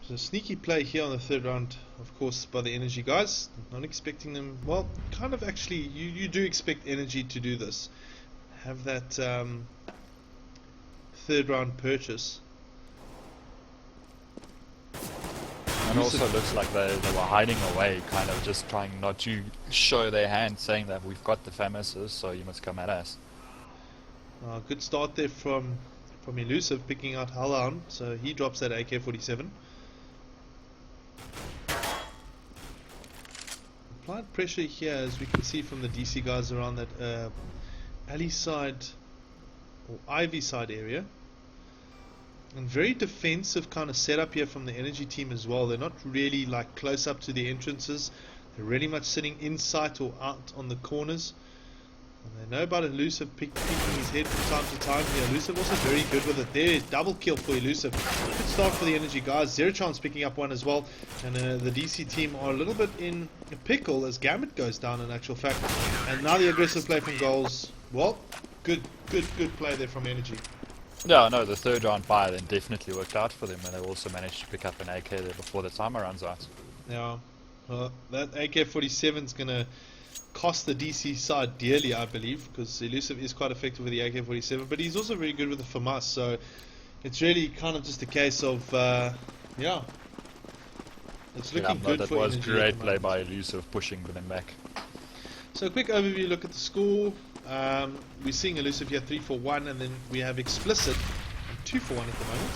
So sneaky play here on the 3rd round, of course, by the energy guys. Not expecting them. Well, kind of actually, you do expect energy to do this. Have that 3rd round purchase. And also looks like they were hiding away, kind of just trying not to show their hand, saying that we've got the FAMASs, so you must come at us. Good start there from Elusive, picking out Hellhound, so he drops that AK-47. Applied pressure here, as we can see from the DC guys around that alley side or Ivy side area. And very defensive kind of setup here from the energy team as well. They're not really like close up to the entrances. They're really much sitting in sight or out on the corners. And they know about Elusive peeking his head from time to time here. Elusive also very good with it there. Double kill for Elusive. Good start for the energy guys. Zero Chance picking up one as well. And the DC team are a little bit in a pickle as Gambit goes down in actual fact. And now the aggressive play from goals. Well, good play there from energy. Yeah, no, the 3rd round buy then definitely worked out for them, and they also managed to pick up an AK there before the timer runs out. Yeah, well, that AK-47 is going to cost the DC side dearly, I believe, because Elusive is quite effective with the AK-47, but he's also very good with the FAMAS, so it's really kind of just a case of, yeah, it's looking good that for was energy great at the play moment. by Elusive, pushing them back. So a quick overview look at the score. We're seeing Elusive here 3-4-1, and then we have Explicit 2-4-1 at the moment.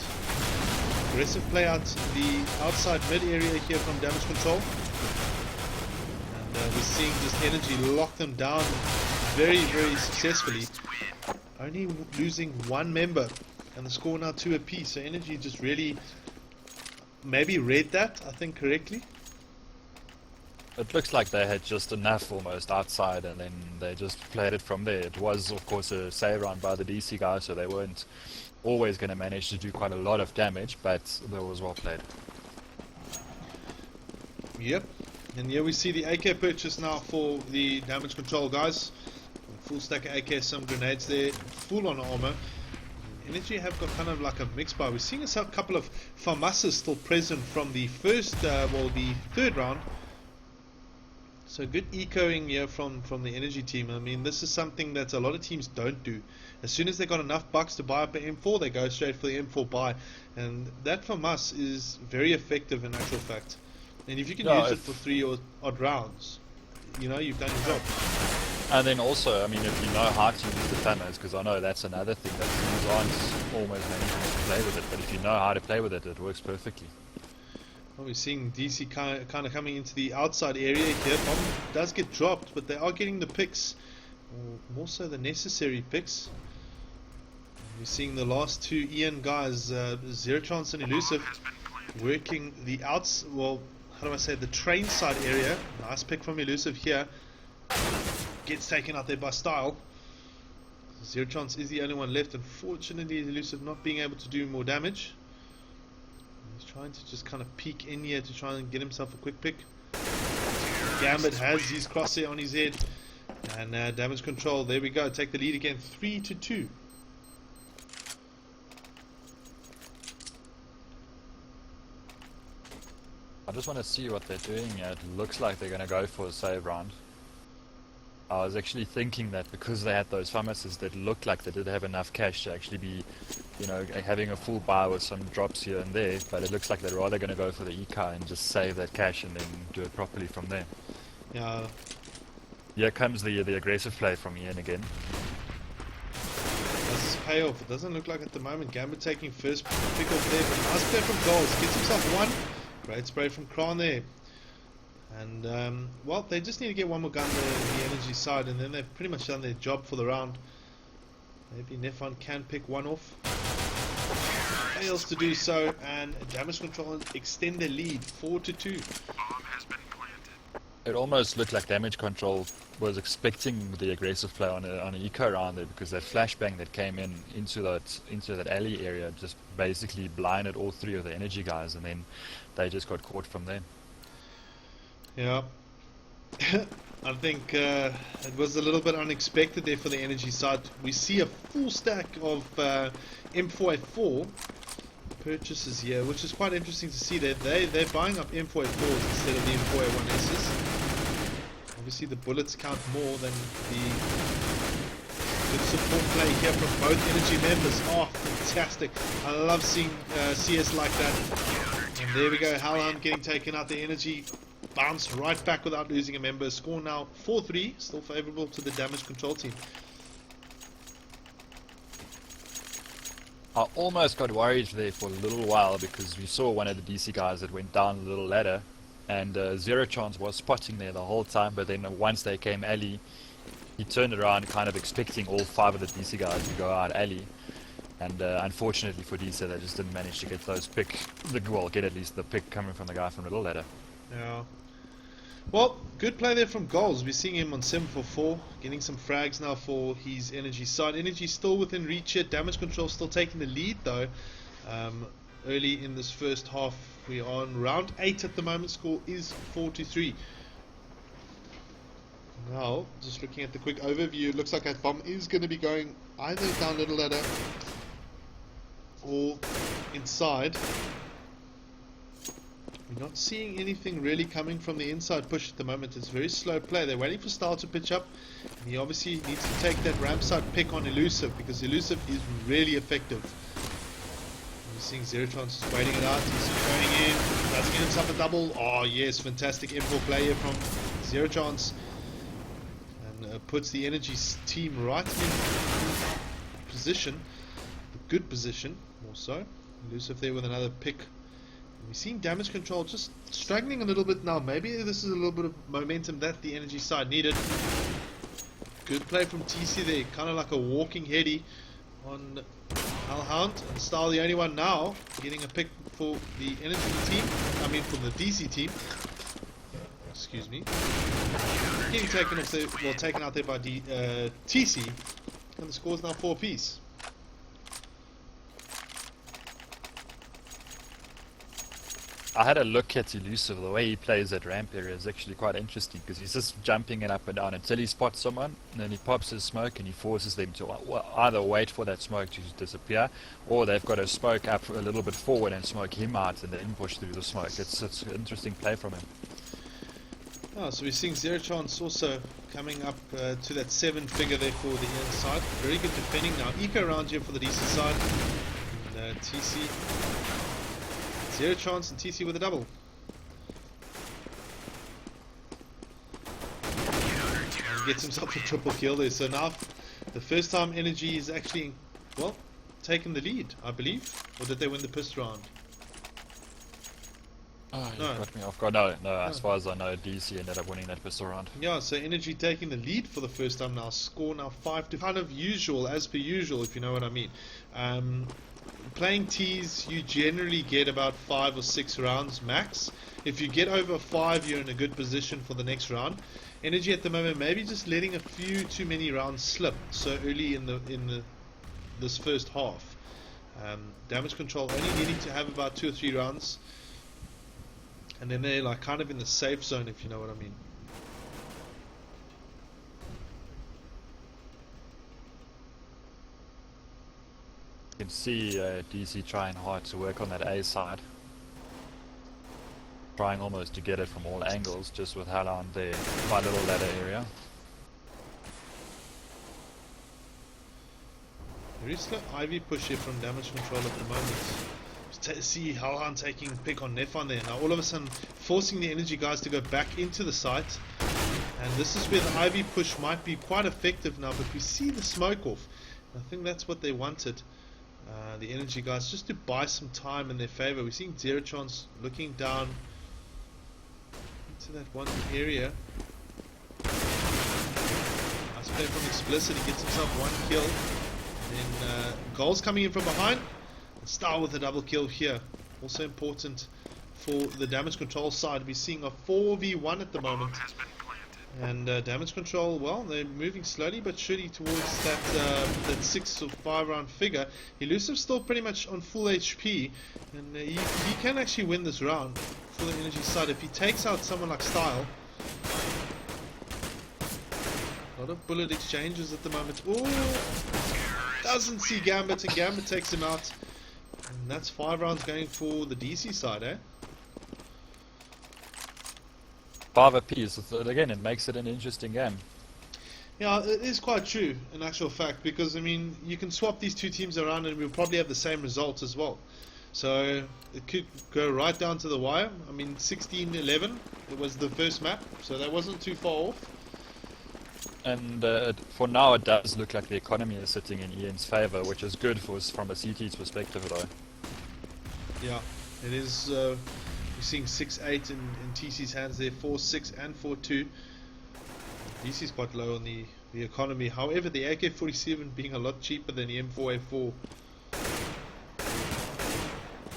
Aggressive play out the outside mid area here from Damage Control. We're seeing just energy lock them down very successfully, only losing 1 member, and the score now 2 apiece. So energy just really maybe read that, I think, correctly. It looks like they had just enough almost outside, and then they just played it from there. It was, of course, a save round by the DC guys, so they weren't always going to manage to do quite a lot of damage, but that was well played. Yep. And here we see the AK purchase now for the Damage Control guys. Full stack of AK, some grenades there, full on armor. Energy have got kind of like a mix buy. We're seeing a couple of FAMASs still present from the first, the 3rd round. So good ecoing here from the energy team. I mean, this is something that a lot of teams don't do. As soon as they got enough bucks to buy up an M4, they go straight for the M4 buy. And that FAMAS is very effective in actual fact. And if you can use it for 3 odd rounds, you know, you've done your job. And then also, I mean, if you know how to use the FAMAS, because I know that's another thing that teams aren't almost managing to play with it, but if you know how to play with it, it works perfectly. Well, we're seeing DC kind of coming into the outside area here. Bomb does get dropped, but they are getting the picks, or more so the necessary picks. We're seeing the last 2 eN guys, Zero Chance and Elusive, working the the train side area. Nice pick from Elusive here. Gets taken out there by Style. Zero Chance is the only one left. Unfortunately, Elusive not being able to do more damage. He's trying to just kind of peek in here to try and get himself a quick pick. Gambit has his crosshair on his head. And Damage Control, there we go. Take the lead again, 3-2. I just want to see what they're doing here. It looks like they're going to go for a save round. I was actually thinking that because they had those FAMASs that looked like they did have enough cash to actually be, you know, having a full buy with some drops here and there, but it looks like they're rather going to go for the EK and just save that cash and then do it properly from there. Yeah. Here comes the aggressive play from eN again. pay off? It doesn't look like at the moment. Gambit taking first pick off there, but nice play from Goals. Gets himself one. Great spray from Kran there. And, well, they just need to get one more gun there on the energy side, and then they've pretty much done their job for the round. Maybe Nefon can pick one off. Fails to do so, and Damage Control extend their lead 4-2. Bomb has been planted. It almost looked like Damage Control was expecting the aggressive play on an eco round there, because that flashbang that came into that alley area just basically blinded all three of the energy guys, and then they just got caught from there. Yeah. I think it was a little bit unexpected there for the energy side. We see a full stack of M4A4 purchases here, which is quite interesting to see that they're buying up M4A4s instead of the M4A1Ss. Obviously the bullets count more than the good support play here from both energy members. Oh, fantastic. I love seeing CS like that. And there we go, Hellhound getting taken out. The energy bounced right back without losing a member. Score now 4-3, still favourable to the Damage Control team. I almost got worried there for a little while, because we saw one of the DC guys that went down a little ladder, and Zero Chance was spotting there the whole time, but then once they came alley, he turned around kind of expecting all 5 of the DC guys to go out alley, and unfortunately for DC they just didn't manage to get those get at least the pick coming from the guy from middle ladder. Yeah. Well, good play there from Goals. We're seeing him on 7-4, getting some frags now for his energy side. Energy still within reach here. Damage Control still taking the lead though. Early in this first half, we are on round 8 at the moment. Score is 4-3. Now, just looking at the quick overview, it looks like that bomb is going to be going either down little ladder or inside. We're not seeing anything really coming from the inside push at the moment. It's very slow play. They're waiting for Style to pitch up. And he obviously needs to take that ramp side pick on Elusive, because Elusive is really effective. We're seeing Zero Chance is waiting it out. He's going in. Does get himself a double. Oh yes, fantastic M4 play here from Zero Chance. And puts the energy team right in position. A good position, more so. Elusive there with another pick. We're seeing Damage Control just struggling a little bit now. Maybe this is a little bit of momentum that the energy side needed. Good play from TC there, kind of like a walking heady on Hellhound. And Style the only one now getting a pick for the energy team. I mean for the DC team. Excuse me. Getting taken off there, well, taken out there by TC. And the score's now 4 apiece. I had a look at Elusive. The way he plays that ramp area is actually quite interesting, because he's just jumping it up and down until he spots someone, and then he pops his smoke and he forces them to either wait for that smoke to disappear, or they've got to smoke up a little bit forward and smoke him out and then push through the smoke. It's an interesting play from him. Oh, so we're seeing Zero Chance also coming up to that 7 figure there for the inside. Very good defending now. Eco around here for the DC side. And TC. Zero Chance and TC with a double. And gets himself a triple kill there. So now the first time Energy is actually, well, taken the lead, I believe. Or did they win the pistol round? Oh, you No. got me off guard. No, as far as I know, DC ended up winning that pistol round. Yeah, so Energy taking the lead for the first time now. Score now 5 to kind of usual, as per usual, if you know what I mean. Playing T's, you generally get about 5 or 6 rounds max. If you get over 5, you're in a good position for the next round. Energy at the moment maybe just letting a few too many rounds slip so early in this first half. Damage Control only needing to have about 2 or 3 rounds, and then they're like kind of in the safe zone, if you know what I mean. You can see DC trying hard to work on that A side. Trying almost to get it from all angles, just with Hellhound there by little ladder area. Very slow Ivy push here from Damage Control at the moment. See Hellhound taking pick on Nefon there. Now all of a sudden forcing the energy guys to go back into the site. And this is where the Ivy push might be quite effective now, but we see the smoke off. I think that's what they wanted, the energy guys, just to buy some time in their favor. We're seeing Zero Chance looking down into that one area. Nice play from Explicit, he gets himself one kill. And then goals coming in from behind. Star with a double kill here. Also important for the damage control side. We're seeing a 4v1 at the moment. And damage control, well, they're moving slowly but surely towards that 6 or 5 round figure. Elusive's still pretty much on full HP, and he can actually win this round for the energy side if he takes out someone like Style. A lot of bullet exchanges at the moment. Oh, doesn't see Gambit, and Gambit takes him out. And that's 5 rounds going for the DC side, eh? 5 apiece. Again, it makes it an interesting game. Yeah, it is quite true in actual fact, because I mean you can swap these two teams around and we'll probably have the same result as well. So it could go right down to the wire. I mean 16-11 it was the first map, so that wasn't too far off. And for now it does look like the economy is sitting in eN's favor, which is good from a CT's perspective though. Yeah, it is. We're seeing 6-8 in TC's hands there, 4-6 and 4-2. DC's quite low on the economy. However, the AK-47 being a lot cheaper than the M4A4.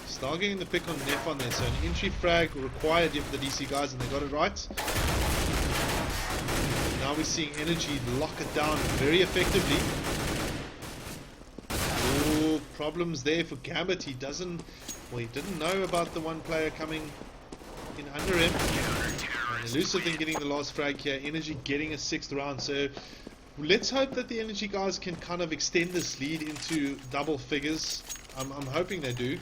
Start getting the pick on Neff on there, so an entry frag required here for the DC guys, and they got it right. Now we're seeing Energy lock it down very effectively. Oh, problems there for Gambit. He didn't know about the one player coming in under him. And Elusive then getting the last frag here. Energy getting a 6th round. So let's hope that the Energy guys can kind of extend this lead into double figures. I'm hoping they do.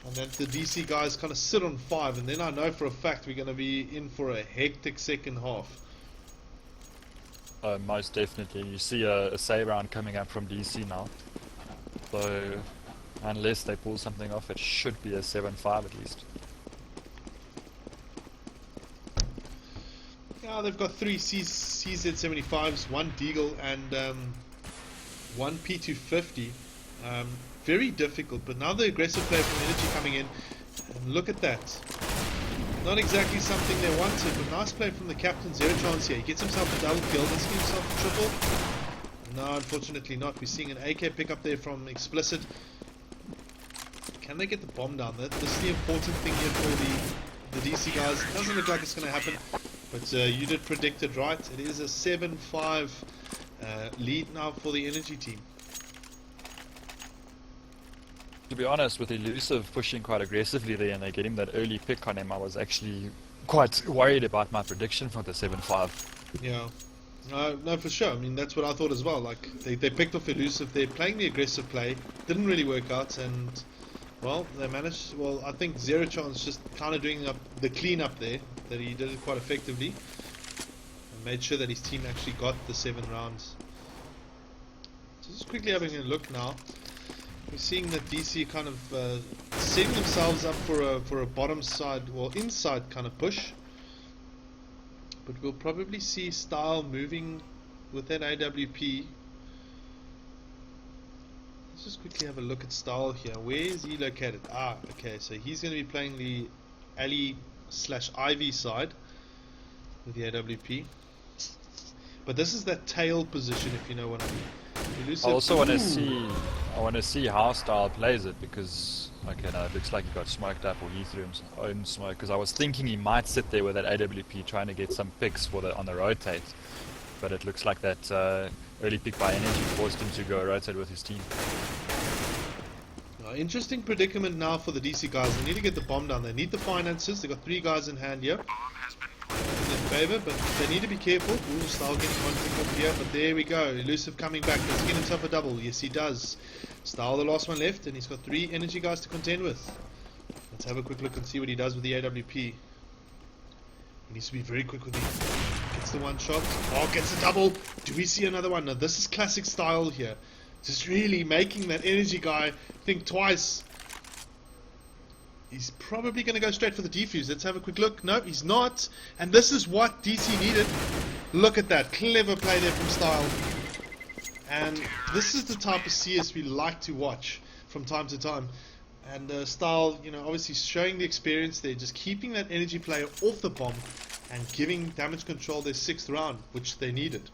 And that the DC guys kind of sit on 5. And then I know for a fact we're going to be in for a hectic second half. Most definitely. You see a save round coming up from DC now. So unless they pull something off, it should be a 7-5 at least. Yeah, they've got 3 CZ75s, 1 Deagle and 1 P250. Very difficult, but now the aggressive play from Energy coming in. And look at that. Not exactly something they wanted, but nice play from the captain. Zero Chance here. He gets himself a double kill. Does he get himself a triple? No, unfortunately not. We're seeing an AK pick up there from Explicit. Can they get the bomb down? This is the important thing here for the DC guys. It doesn't look like it's going to happen, but you did predict it right. It is a 7-5 lead now for the Energy team. To be honest, with Elusive pushing quite aggressively there and they getting that early pick on him, I was actually quite worried about my prediction for the 7-5. Yeah. No, for sure. I mean, that's what I thought as well. Like, they picked off Elusive. They're playing the aggressive play. Didn't really work out, and well, they managed. Well, I think Zero Chance just kind of doing up the cleanup there. That he did it quite effectively, and made sure that his team actually got the 7 rounds. So just quickly having a look now. We're seeing that DC kind of setting themselves up for a bottom side, well, inside kind of push. But we'll probably see Style moving with that AWP. Let's just quickly have a look at Style here. Where is he located? Ah, okay, so he's going to be playing the alley/Ivy side with the AWP. But this is that tail position, if you know what I mean. Elusive. I also want to see how Style plays it, because okay, no, it looks like he got smoked up, or he threw his own smoke. Because I was thinking he might sit there with that AWP trying to get some picks on the rotate, but it looks like that early pick by Energy forced him to go rotate with his team. Interesting predicament now for the DC guys. They need to get the bomb down. They need the finances. They've got 3 guys in hand here. In their favor, but they need to be careful. Ooh, Style getting one pick up here, but there we go. Elusive coming back. Does he get himself a double? Yes, he does. Style the last one left, and he's got 3 Energy guys to contend with. Let's have a quick look and see what he does with the AWP. He needs to be very quick with it. Gets the one shot. Oh, gets a double. Do we see another one? Now, this is classic Style here. Just really making that Energy guy think twice. He's probably going to go straight for the defuse. Let's have a quick look. No, he's not. And this is what DC needed. Look at that. Clever play there from Style. And this is the type of CS we like to watch from time to time. And Style, obviously showing the experience there, just keeping that energy player off the bomb and giving damage control their 6th round, which they needed.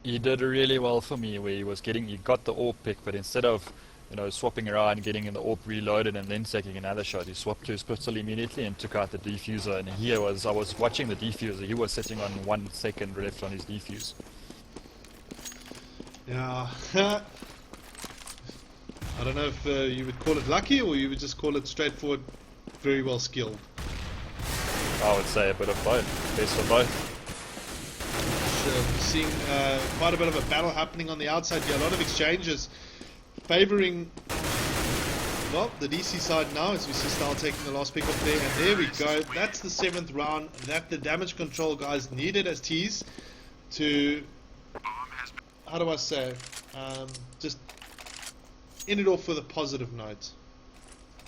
He did really well for me where he got the AWP pick, but instead of swapping around, getting in the AWP reloaded and then taking another shot, he swapped to his pistol immediately and took out the defuser. And I was watching the defuser, he was sitting on 1 second left on his defuse. Yeah. I don't know if you would call it lucky or you would just call it straightforward, very well skilled. I would say a bit of both, best of both. Seeing quite a bit of a battle happening on the outside here, a lot of exchanges favouring, well, the DC side now, as we see Style taking the last pick up there, and there we go. That's the 7th round that the damage control guys needed as tees to, how do I say, just end it off with a positive note.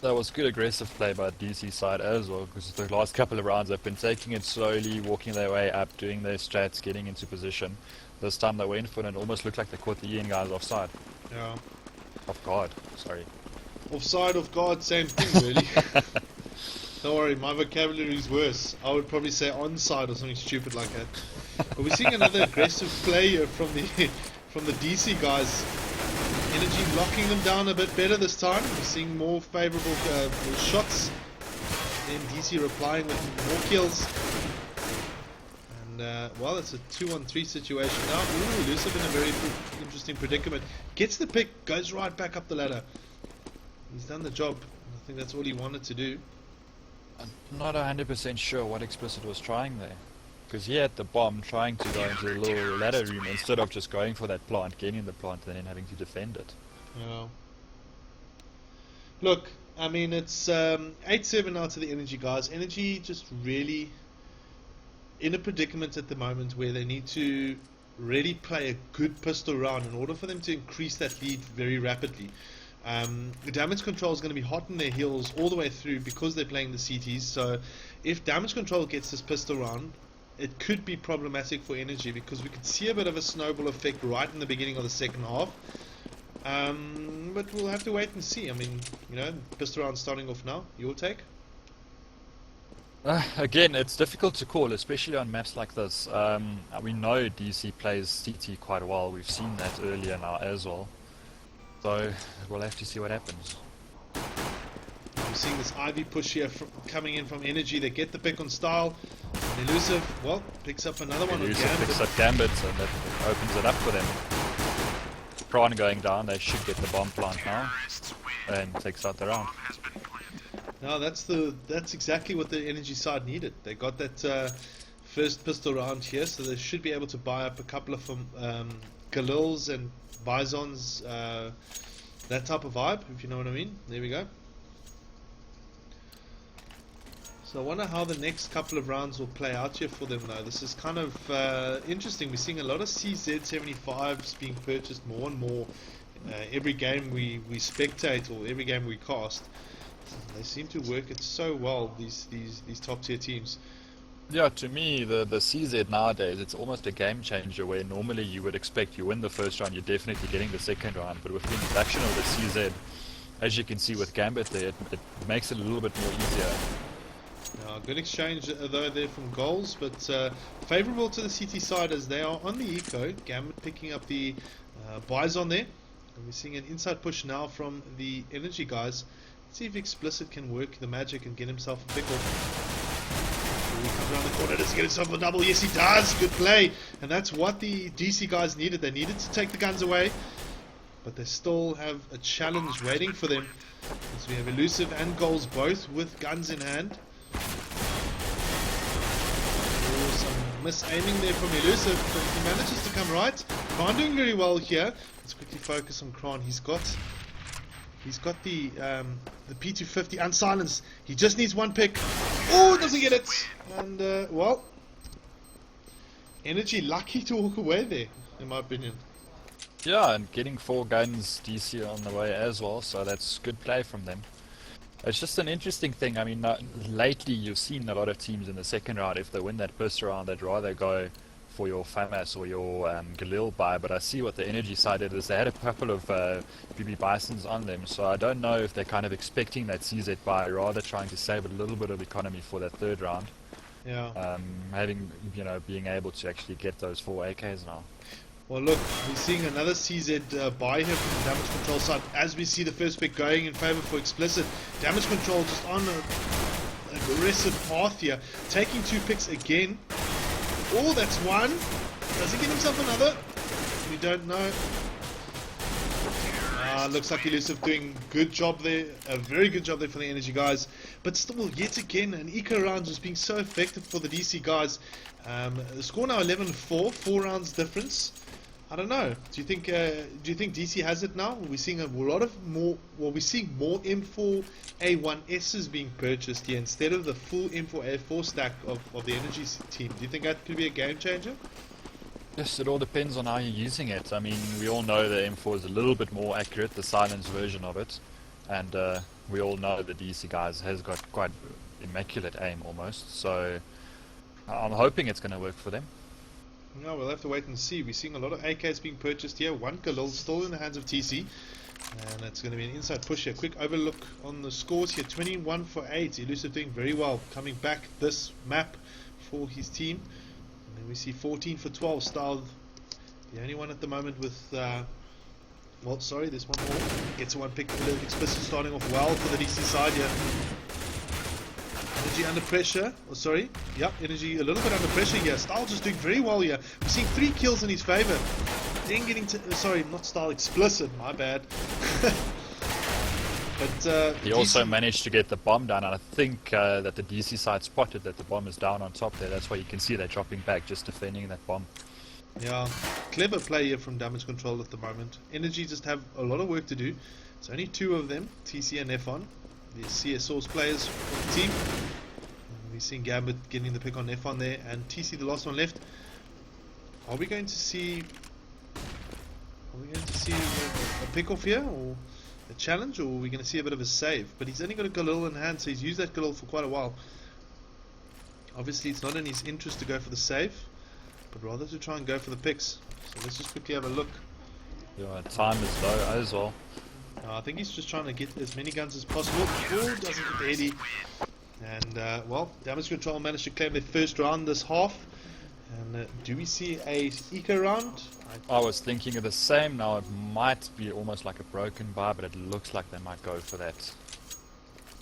That was good aggressive play by DC side as well, because the last couple of rounds they've been taking it slowly, walking their way up, doing their strats, getting into position. This time they went for it and almost looked like they caught the eN guys offside. Yeah. Off guard, sorry. Offside, off guard, same thing really. Don't worry, my vocabulary is worse. I would probably say onside or something stupid like that. But we're seeing another aggressive play here from the DC guys. Energy locking them down a bit better this time. We're seeing more favourable shots. Then DC replying with more kills. And well, it's a 2-on-3 situation now. Ooh, Elusive in a very interesting predicament. Gets the pick, goes right back up the ladder. He's done the job. I think that's all he wanted to do. I'm not 100% sure what Explicit was trying there. Because he had the bomb trying to go into the little ladder room instead of just going for that plant, getting the plant, and then having to defend it. Yeah. Look, I mean, it's 8-7 now to the Energy guys. Energy just really in a predicament at the moment where they need to really play a good pistol round in order for them to increase that lead very rapidly. The damage control is going to be hot in their heels all the way through because they're playing the CTs. So if damage control gets this pistol round, it could be problematic for Energy because we could see a bit of a snowball effect right in the beginning of the second half. But we'll have to wait and see. I mean, pistol round starting off now. Your take? Again, it's difficult to call, especially on maps like this. We know DC plays CT quite well. We've seen that earlier now as well. So we'll have to see what happens. We're seeing this Ivy push here coming in from Energy. They get the pick on Style. And Elusive, well, picks up another one on Elusive Gambit. picks up Gambit, so that opens it up for them. Prawn going down, they should get the bomb plant now, and takes out the round. No, that's exactly what the Energy side needed. They got that first pistol round here, so they should be able to buy up a couple of Galils and Bisons, that type of vibe, if you know what I mean. There we go. So I wonder how the next couple of rounds will play out here for them though. This is kind of interesting. We're seeing a lot of CZ75s being purchased more and more every game we spectate or every game we cast. They seem to work it so well, these top tier teams. Yeah, to me, the CZ nowadays, it's almost a game changer where normally you would expect you win the first round, you're definitely getting the second round. But with the introduction of the CZ, as you can see with Gambit there, it makes it a little bit more easier. Good exchange though there from goals, but favourable to the CT side as they are on the eco. Gambit picking up the Bison there. And we're seeing an inside push now from the Energy guys. Let's see if Explicit can work the magic and get himself a pickle. He comes around the corner, does he get himself a double? Yes, he does. Good play. And that's what the DC guys needed. They needed to take the guns away, but they still have a challenge waiting for them. So we have Elusive and Goals both with guns in hand. Some misaiming there from Elusive, but he manages to come right. Kran doing very well here. Let's quickly focus on Kran. He's got the P250 unsilenced. He just needs one pick. Oh, doesn't get it. And well, Energy lucky to walk away there, in my opinion. Yeah, and getting 4 guns DC on the way as well, so that's good play from them. It's just an interesting thing. I mean, lately you've seen a lot of teams in the second round, if they win that first round, they'd rather go for your FAMAS or your Galil buy, but I see what the energy side did is they had a couple of BB Bisons on them, so I don't know if they're kind of expecting that CZ buy, rather trying to save a little bit of economy for that third round. Yeah. Being able to actually get those 4 AKs now. Well, look, we're seeing another CZ buy here from the damage control side as we see the first pick going in favor for Explicit. Damage control just on an aggressive path here, taking 2 picks again. Oh, that's one. Does he get himself another? We don't know. Looks like Elusive doing good job there. A very good job there for the energy guys. But still, yet again, an eco round just being so effective for the DC guys. The score now 11-4, 4 rounds difference. I don't know. Do you think DC has it now? We're seeing a lot of more. Well, we're seeing more M4A1Ss being purchased here instead of the full M4A4 stack of the energy team. Do you think that could be a game changer? Yes, it all depends on how you're using it. I mean, we all know the M4 is a little bit more accurate, the silenced version of it, and we all know the DC guys has got quite immaculate aim almost. So I'm hoping it's going to work for them. No, we'll have to wait and see. We're seeing a lot of AKs being purchased here. One Galil still in the hands of TC. And it's going to be an inside push here. Quick overlook on the scores here. 21 for 8. Elusive doing very well. Coming back this map for his team. And then we see 14 for 12. Style, the only one at the moment with... well, sorry, there's one more. Gets a one pick. Explicit starting off well for the DC side here. Energy under pressure. Oh, sorry. Yep, Energy a little bit under pressure here. Style just doing very well here. We're seeing 3 kills in his favor. Then getting to... sorry, not Style. Explicit. My bad. But he also managed to get the bomb down, and I think that the DC side spotted that the bomb is down on top there. That's why you can see they're dropping back, just defending that bomb. Yeah, clever play here from damage control at the moment. Energy just have a lot of work to do. It's only 2 of them, TC and F1. The CSO's players of the team. And we're seeing Gambit getting the pick on F1 there, and TC the last one left. Are we going to see a pick off here, or a challenge, or are we going to see a bit of a save? But he's only got a Galil in hand, so he's used that Galil for quite a while. Obviously it's not in his interest to go for the save, but rather to try and go for the picks. So let's just quickly have a look. Yeah, time is low as well. I think he's just trying to get as many guns as possible. Oh, doesn't get the Eddie. And well, damage control managed to claim their first round this half. And do we see a eco round? I was thinking of the same. Now it might be almost like a broken bar, but it looks like they might go for that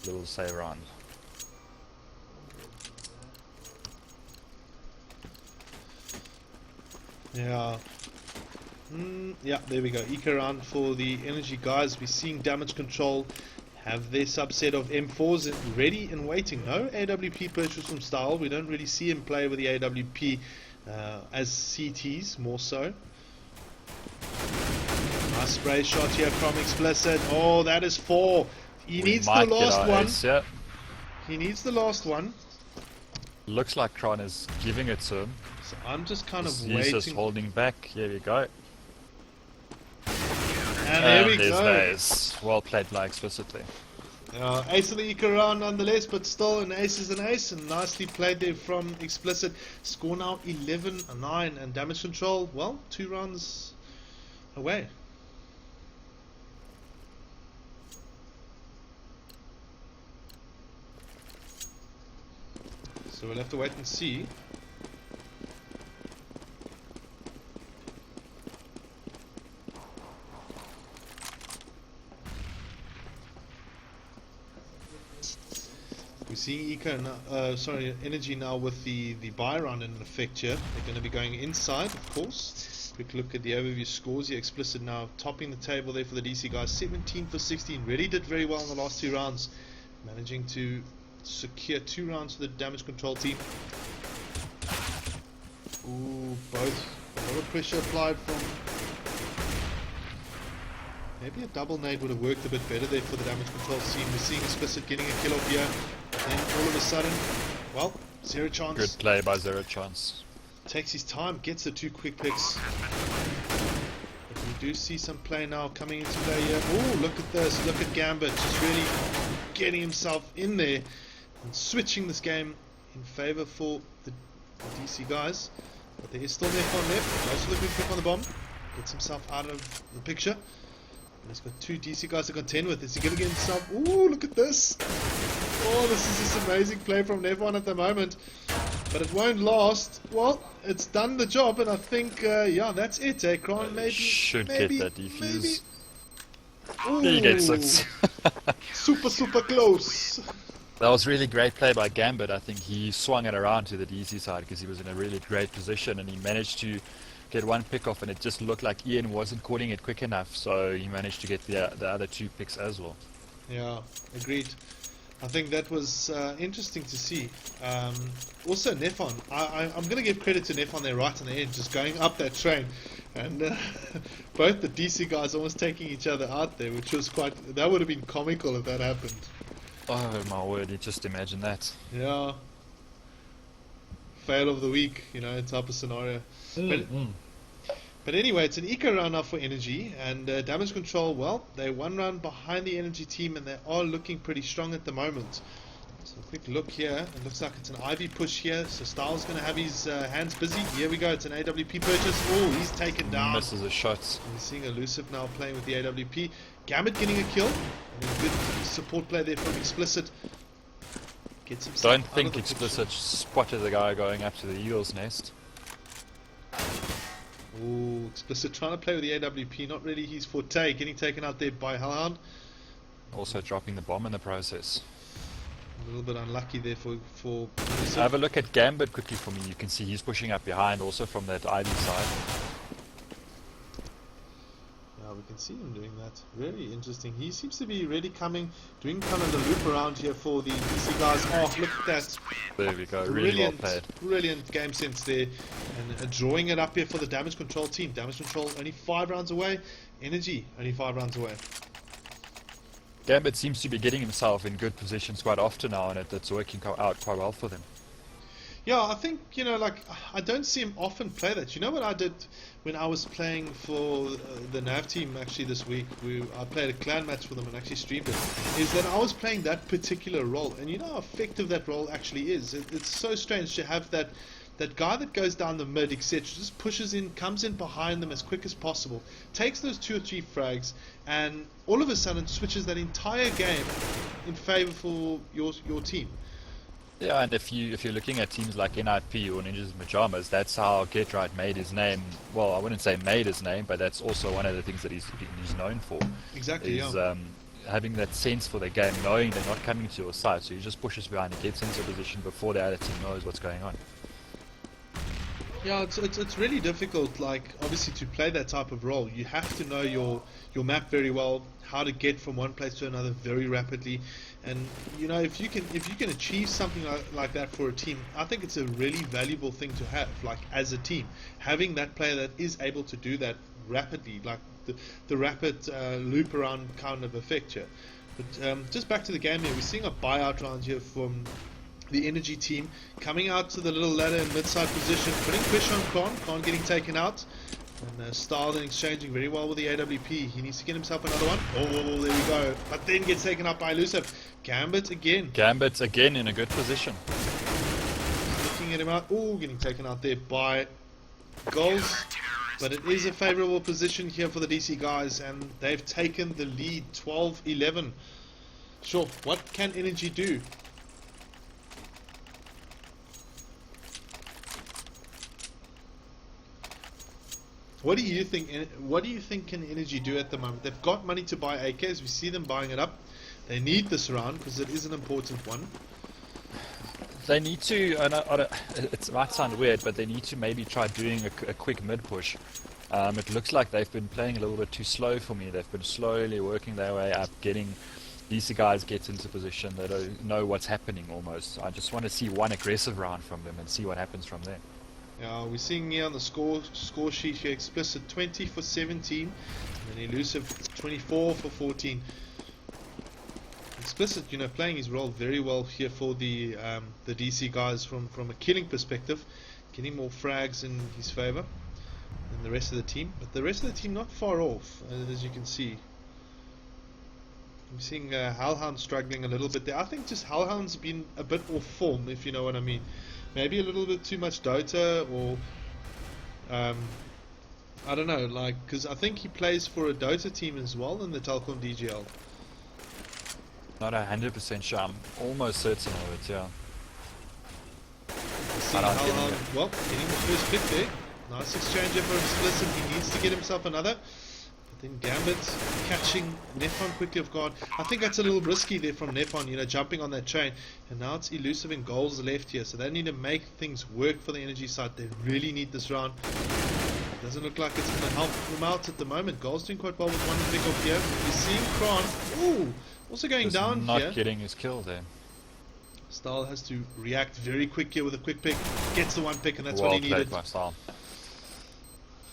little save round. Yeah. Yeah, there we go. Eco round for the energy guys. We're seeing damage control have their subset of M4s ready and waiting. No AWP purchase from Style. We don't really see him play with the AWP as CTs, more so. Nice spray shot here from Explicit. Oh, that is 4. He needs the last one. Ace, yeah. He needs the last one. Looks like Kron is giving it to him. So I'm just kind of He's waiting. just holding back. Here we go. And there we there's go. the ace. Well played by Explicitly. Ace of the eco round nonetheless, but still an ace is an ace, and nicely played there from Explicit. Score now 11-9, and damage control, well, 2 rounds away. So we'll have to wait and see. We're seeing energy now with the buy round in effect here. They're going to be going inside, of course. Quick look at the overview scores here. Explicit now topping the table there for the DC guys. 17 for 16. Really did very well in the last 2 rounds. Managing to secure 2 rounds for the damage control team. Ooh, both. A lot of pressure applied from... Maybe a double nade would have worked a bit better there for the damage control team. We're seeing Explicit getting a kill off here. Then all of a sudden, well, 0 chance. Good play by 0 chance. Takes his time, gets the 2 quick picks. But we do see some play now coming into play here. Oh, look at this. Look at Gambit just really getting himself in there and switching this game in favor for the DC guys. But there is still Nef on left. Goes for the quick pick on the bomb. Gets himself out of the picture. And he's got two DC guys to contend with. Is he going to get himself... Ooh, look at this. Oh, this is just amazing play from Nevon at the moment. But it won't last. Well, it's done the job, and I think, yeah, that's it, eh, Kron? Maybe... Should maybe, get that defuse. Ooh, There you get 6. super close. That was really great play by Gambit. I think he swung it around to the DC side because he was in a really great position and he managed to get one pick off, and it just looked like eN wasn't calling it quick enough, so he managed to get the other 2 picks as well. Yeah, agreed. I think that was interesting to see. Also, Nefon. I'm going to give credit to Nefon there right on the end, just going up that train. And both the DC guys almost taking each other out there, which was quite... That would have been comical if that happened. Oh my word, you just imagine that. Yeah. Fail of the week, you know, type of scenario. But anyway, it's an eco round now for Energy, and damage control, well, they're 1 round behind the Energy team, and they are looking pretty strong at the moment. So a quick look here, it looks like it's an Ivy push here, so Styles going to have his hands busy. Here we go, it's an AWP purchase. Oh, he's taken down. Misses a shot. We're seeing Elusive now playing with the AWP. Gambit getting a kill, and a good support play there from Explicit. Gets himself Don't out think of the Explicit spotted the guy going up to the Eagle's nest. Ooh, Explicit trying to play with the AWP, not really his forte, getting taken out there by Hellhound. Also dropping the bomb in the process. A little bit unlucky there for Have a look at Gambit quickly for me. You can see he's pushing up behind also from that Ivy side. Yeah, we can see him doing that. Very interesting. He seems to be really doing kind of the loop around here for the DC guys. Oh, look at that. There we go, really well played. Brilliant game sense there. And drawing it up here for the damage control team. Damage control only 5 rounds away. Energy only 5 rounds away. Gambit seems to be getting himself in good positions quite often now, and it's working out quite well for them. Yeah, I think, you know, like, I don't see him often play that. You know what I did when I was playing for the NAV team actually this week? I played a clan match for them and actually streamed it. Is that I was playing that particular role, and you know how effective that role actually is. It's so strange to have that guy that goes down the mid, etc., just pushes in, comes in behind them as quick as possible, takes those 2 or 3 frags, and all of a sudden switches that entire game in favor for your team. Yeah, and if you're looking at teams like NIP or Ninjas in Pajamas, that's how Get Right made his name. Well, I wouldn't say made his name, but that's also one of the things that he's known for. Exactly, is, yeah. Having that sense for the game, knowing they're not coming to your side, so he just pushes behind and gets into position before the other team knows what's going on. Yeah, it's really difficult, like, obviously, to play that type of role. You have to know your map very well, how to get from one place to another very rapidly, and you know, if you can achieve something like that for a team, I think it's a really valuable thing to have, like, as a team, having that player that is able to do that rapidly, like the rapid loop around kind of effect here. But just back to the game here, we're seeing a buyout round here from the Energy team, coming out to the little ladder in mid-side position, putting pressure on Khan getting taken out, and Style then exchanging very well with the AWP. He needs to get himself another one. Oh, there we go. But then gets taken out by Elusive. Gambit again In a good position. Looking at him out. Oh, getting taken out there by Goals. But it is a favourable position here for the DC guys, and they've taken the lead 12-11. Sure, what can Energy do? What do you think? What do you think can Energy do at the moment? They've got money to buy AKs. We see them buying it up. They need this round because it is an important one. They need to. It might sound weird, but they need to maybe try doing a quick mid push. It looks like they've been playing a little bit too slow for me. They've been slowly working their way up, getting these guys get into position. They don't know what's happening almost. I just want to see one aggressive round from them and see what happens from there. Yeah, we're seeing here on the score sheet here, Explicit 20 for 17, and then Elusive 24 for 14. Explicit, you know, playing his role very well here for the DC guys from a killing perspective, getting more frags in his favor than the rest of the team. But the rest of the team not far off, as you can see. I'm seeing Hellhound struggling a little bit there. I think just Hellhound's been a bit off form, if you know what I mean. Maybe a little bit too much Dota, or I don't know, like, because I think he plays for a Dota team as well in the Telkom DGL. Not 100% sure. I'm almost certain of it. Yeah. See I don't how, get him yet. well, getting the first pick there. Nice exchange here for Explicit. He needs to get himself another. But then Gambit catching Nefon quickly off guard. I think that's a little risky there from Nefon, you know, jumping on that train. And now it's Elusive and goals left here. So they need to make things work for the energy side. They really need this round. Doesn't look like it's going to help them out at the moment. Goals doing quite well with one pick off here. We're seeing Kron. Ooh, also going Just down not here. getting his kill there. Style has to react very quick here with a quick pick. Gets the one pick, and that's Well what he needed. played by Style.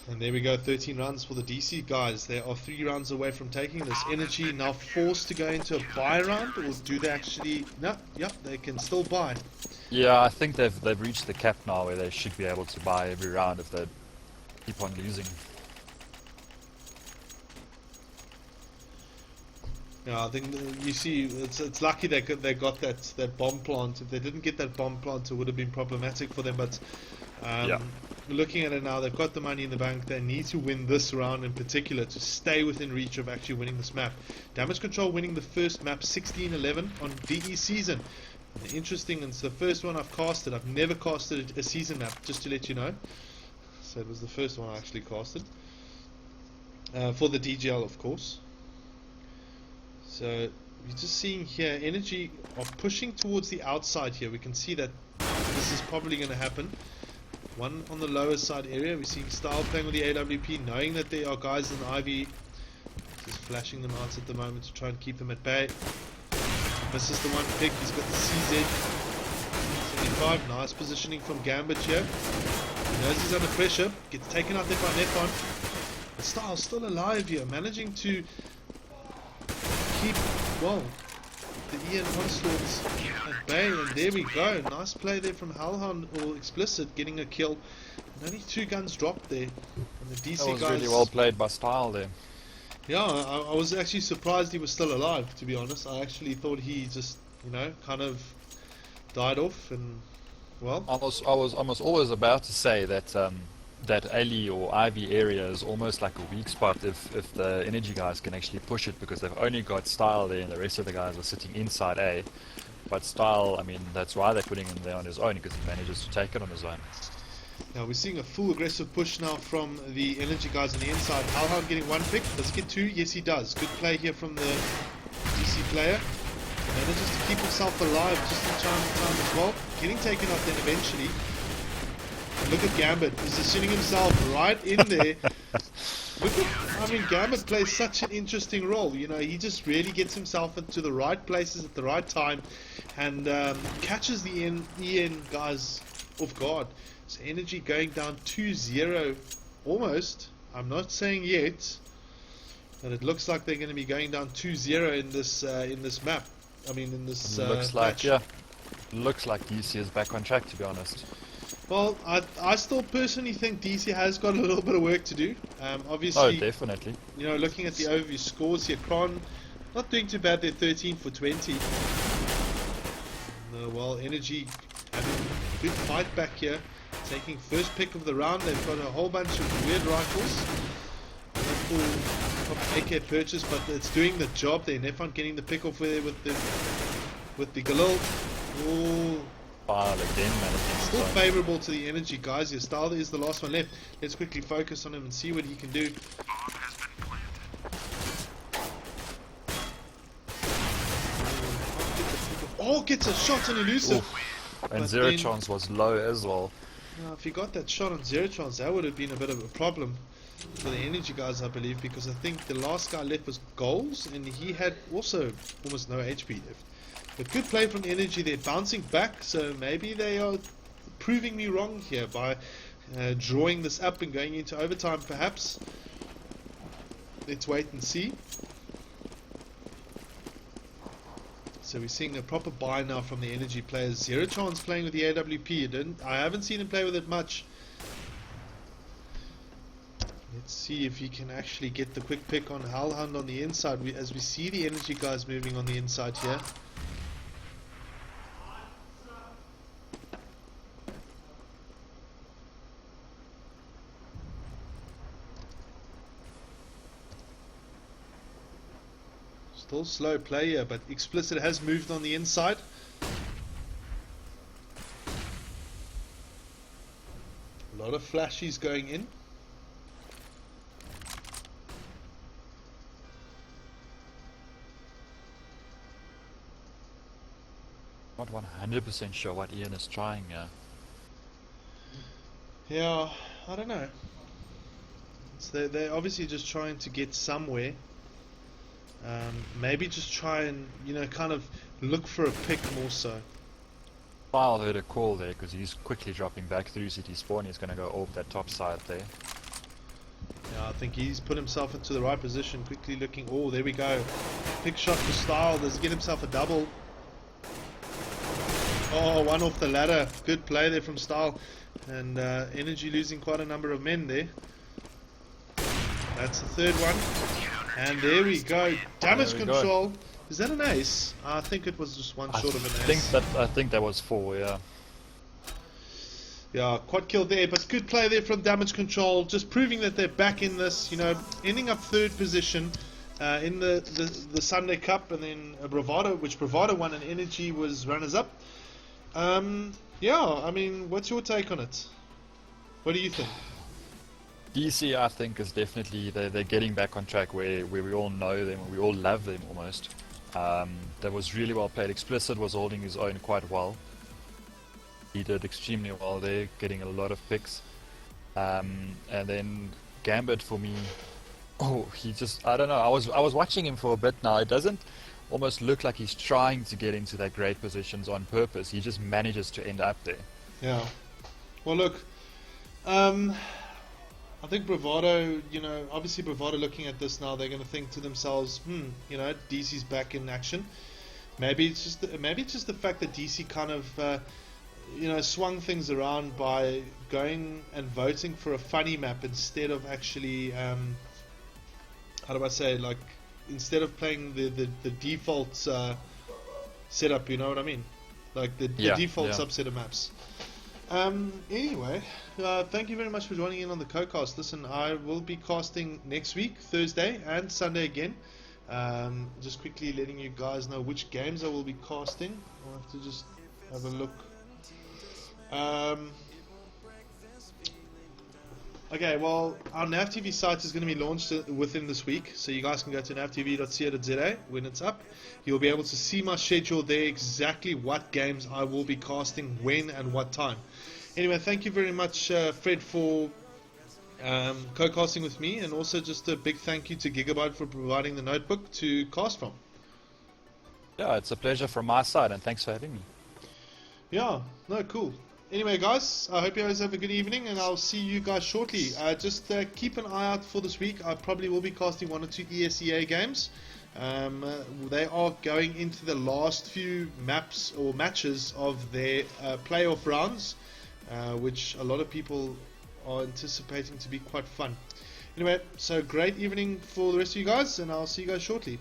And there we go, 13 runs for the DC guys. They are 3 rounds away from taking this. Energy now forced to go into a buy round, or do they actually? No, yep, they can still buy. Yeah, I think they've reached the cap now where they should be able to buy every round if they keep on losing. Yeah, I think you see, it's lucky they got that bomb plant. If they didn't get that bomb plant, it would have been problematic for them. But Yeah. looking at it now, they've got the money in the bank. They need to win this round in particular to stay within reach of actually winning this map. Damage Control winning the first map 16-11 on DE season. Interesting, it's the first one I've casted. I've never casted a season map, just to let you know. So it was the first one I actually casted. For the DGL, of course. So you're just seeing here, Energy are pushing towards the outside here. We can see that this is probably going to happen. One on the lower side area. We're seeing Style playing with the AWP, knowing that there are guys in the Ivy. Just flashing them out at the moment to try and keep them at bay. Misses the one pick. He's got the CZ 75. Nice positioning from Gambit here. He knows he's under pressure. Gets taken out there by Nefon. But Style's still alive here, managing to keep, well, the eN onslaughts at bay. And there we go. Nice play there from Hellhound or Explicit, getting a kill. And only 2 guns dropped there. And the DC That was guys, really well played by Style there. yeah, I was actually surprised he was still alive, to be honest. I actually thought he just, you know, kind of died off. And well, I was always about to say that that alley or Ivy area is almost like a weak spot if the energy guys can actually push it, because they've only got Style there and the rest of the guys are sitting inside A. But Style, I mean, that's why they're putting him there on his own, because he manages to take it on his own. now we're seeing a full aggressive push now from the energy guys on the inside. Hellhound getting 1 pick. Does he get 2? Yes, he does. Good play here from the DC player. Manages to keep himself alive just in time as well. Getting taken out then eventually. And look at Gambit positioning himself right in there. Look at, I mean, Gambit plays such an interesting role. You know, he just really gets himself into the right places at the right time and catches the eN guys off guard. So Energy going down 2-0 almost. I'm not saying yet, but it looks like they're going to be going down 2-0 in this map. I mean, in this Looks like, match. yeah. Looks like DC is back on track, to be honest. Well, I still personally think DC has got a little bit of work to do. Oh, Obviously, definitely. you know, looking at the overview scores here, Kron not doing too bad. They're 13 for 20. Well, Energy having a good fight back here, taking first pick of the round. They've got a whole bunch of weird rifles. Full AK purchase, but it's doing the job there. Nefon getting the pick off there with the Galil. Oh. Again, managing Still to- favourable to the Energy guys here. Style is the last one left. Let's quickly focus on him and see what he can do. Bomb has been planted. Oh, gets a shot on Elusive. And But Zero then- Chance was low as well. Now, if he got that shot on Zero Chance, that would have been a bit of a problem for the Energy guys, I believe, because I think the last guy left was Goals, and he had also almost no HP left. But good play from Energy. They're bouncing back, so maybe they are proving me wrong here by drawing this up and going into overtime, perhaps. Let's wait and see. So we're seeing a proper buy now from the Energy players. Zero Chance playing with the AWP. I haven't seen him play with it much. Let's see if he can actually get the quick pick on Hellhound on the inside, as we see the Energy guys moving on the inside here. Still slow play here, but Explicit has moved on the inside. A lot of flashies going in. Not 100% sure what eN is trying here. Yeah, I don't know. They're obviously just trying to get somewhere. Maybe just try and, kind of look for a pick more so. File heard a call there because he's quickly dropping back through city spawn. He's going to go over that top side there. Yeah, I think he's put himself into the right position. Quickly looking. Oh, there we go. Pick shot for Style. Does he get himself a double? Oh, one off the ladder. Good play there from Style. And Energy losing quite a number of men there. That's the third one. And there we go. Damage control. Is that an ace? I think it was just one short of an ace. I think that was 4, yeah. Yeah, quad kill there, but good play there from Damage Control, just proving that they're back in this, ending up third position in the Sunday Cup, and then Bravado, which Bravado won, and Energy was runners-up. Yeah, I mean, what's your take on it? What do you think? DC, I think, is definitely, they're getting back on track where we all know them, we all love them almost. That was really well played. Explicit was holding his own quite well. He did extremely well there, getting a lot of picks. And then Gambit for me, I don't know, I was watching him for a bit now. It doesn't almost look like he's trying to get into that great positions on purpose. He just manages to end up there. Yeah. Well, look, I think Bravado, obviously Bravado looking at this now, they're going to think to themselves, DC's back in action. Maybe it's just the fact that DC kind of, swung things around by going and voting for a funny map instead of actually, instead of playing the default setup, you know what I mean? Like the default subset of maps. Anyway, thank you very much for joining in on the co-cast. Listen, I will be casting next week, Thursday and Sunday again. Just quickly letting you guys know which games I will be casting. I'll have to just have a look. Okay, well, our NavTV site is going to be launched within this week, so you guys can go to navtv.co.za when it's up. You'll be able to see my schedule there, exactly what games I will be casting, when and what time. Anyway, thank you very much, Fred, for co-casting with me, and also just a big thank you to Gigabyte for providing the notebook to cast from. Yeah, it's a pleasure from my side, and thanks for having me. Yeah, no, cool. Anyway, guys, I hope you guys have a good evening, and I'll see you guys shortly. Just keep an eye out for this week. I probably will be casting 1 or 2 ESEA games. They are going into the last few maps or matches of their playoff rounds, which a lot of people are anticipating to be quite fun. Anyway, so great evening for the rest of you guys, and I'll see you guys shortly.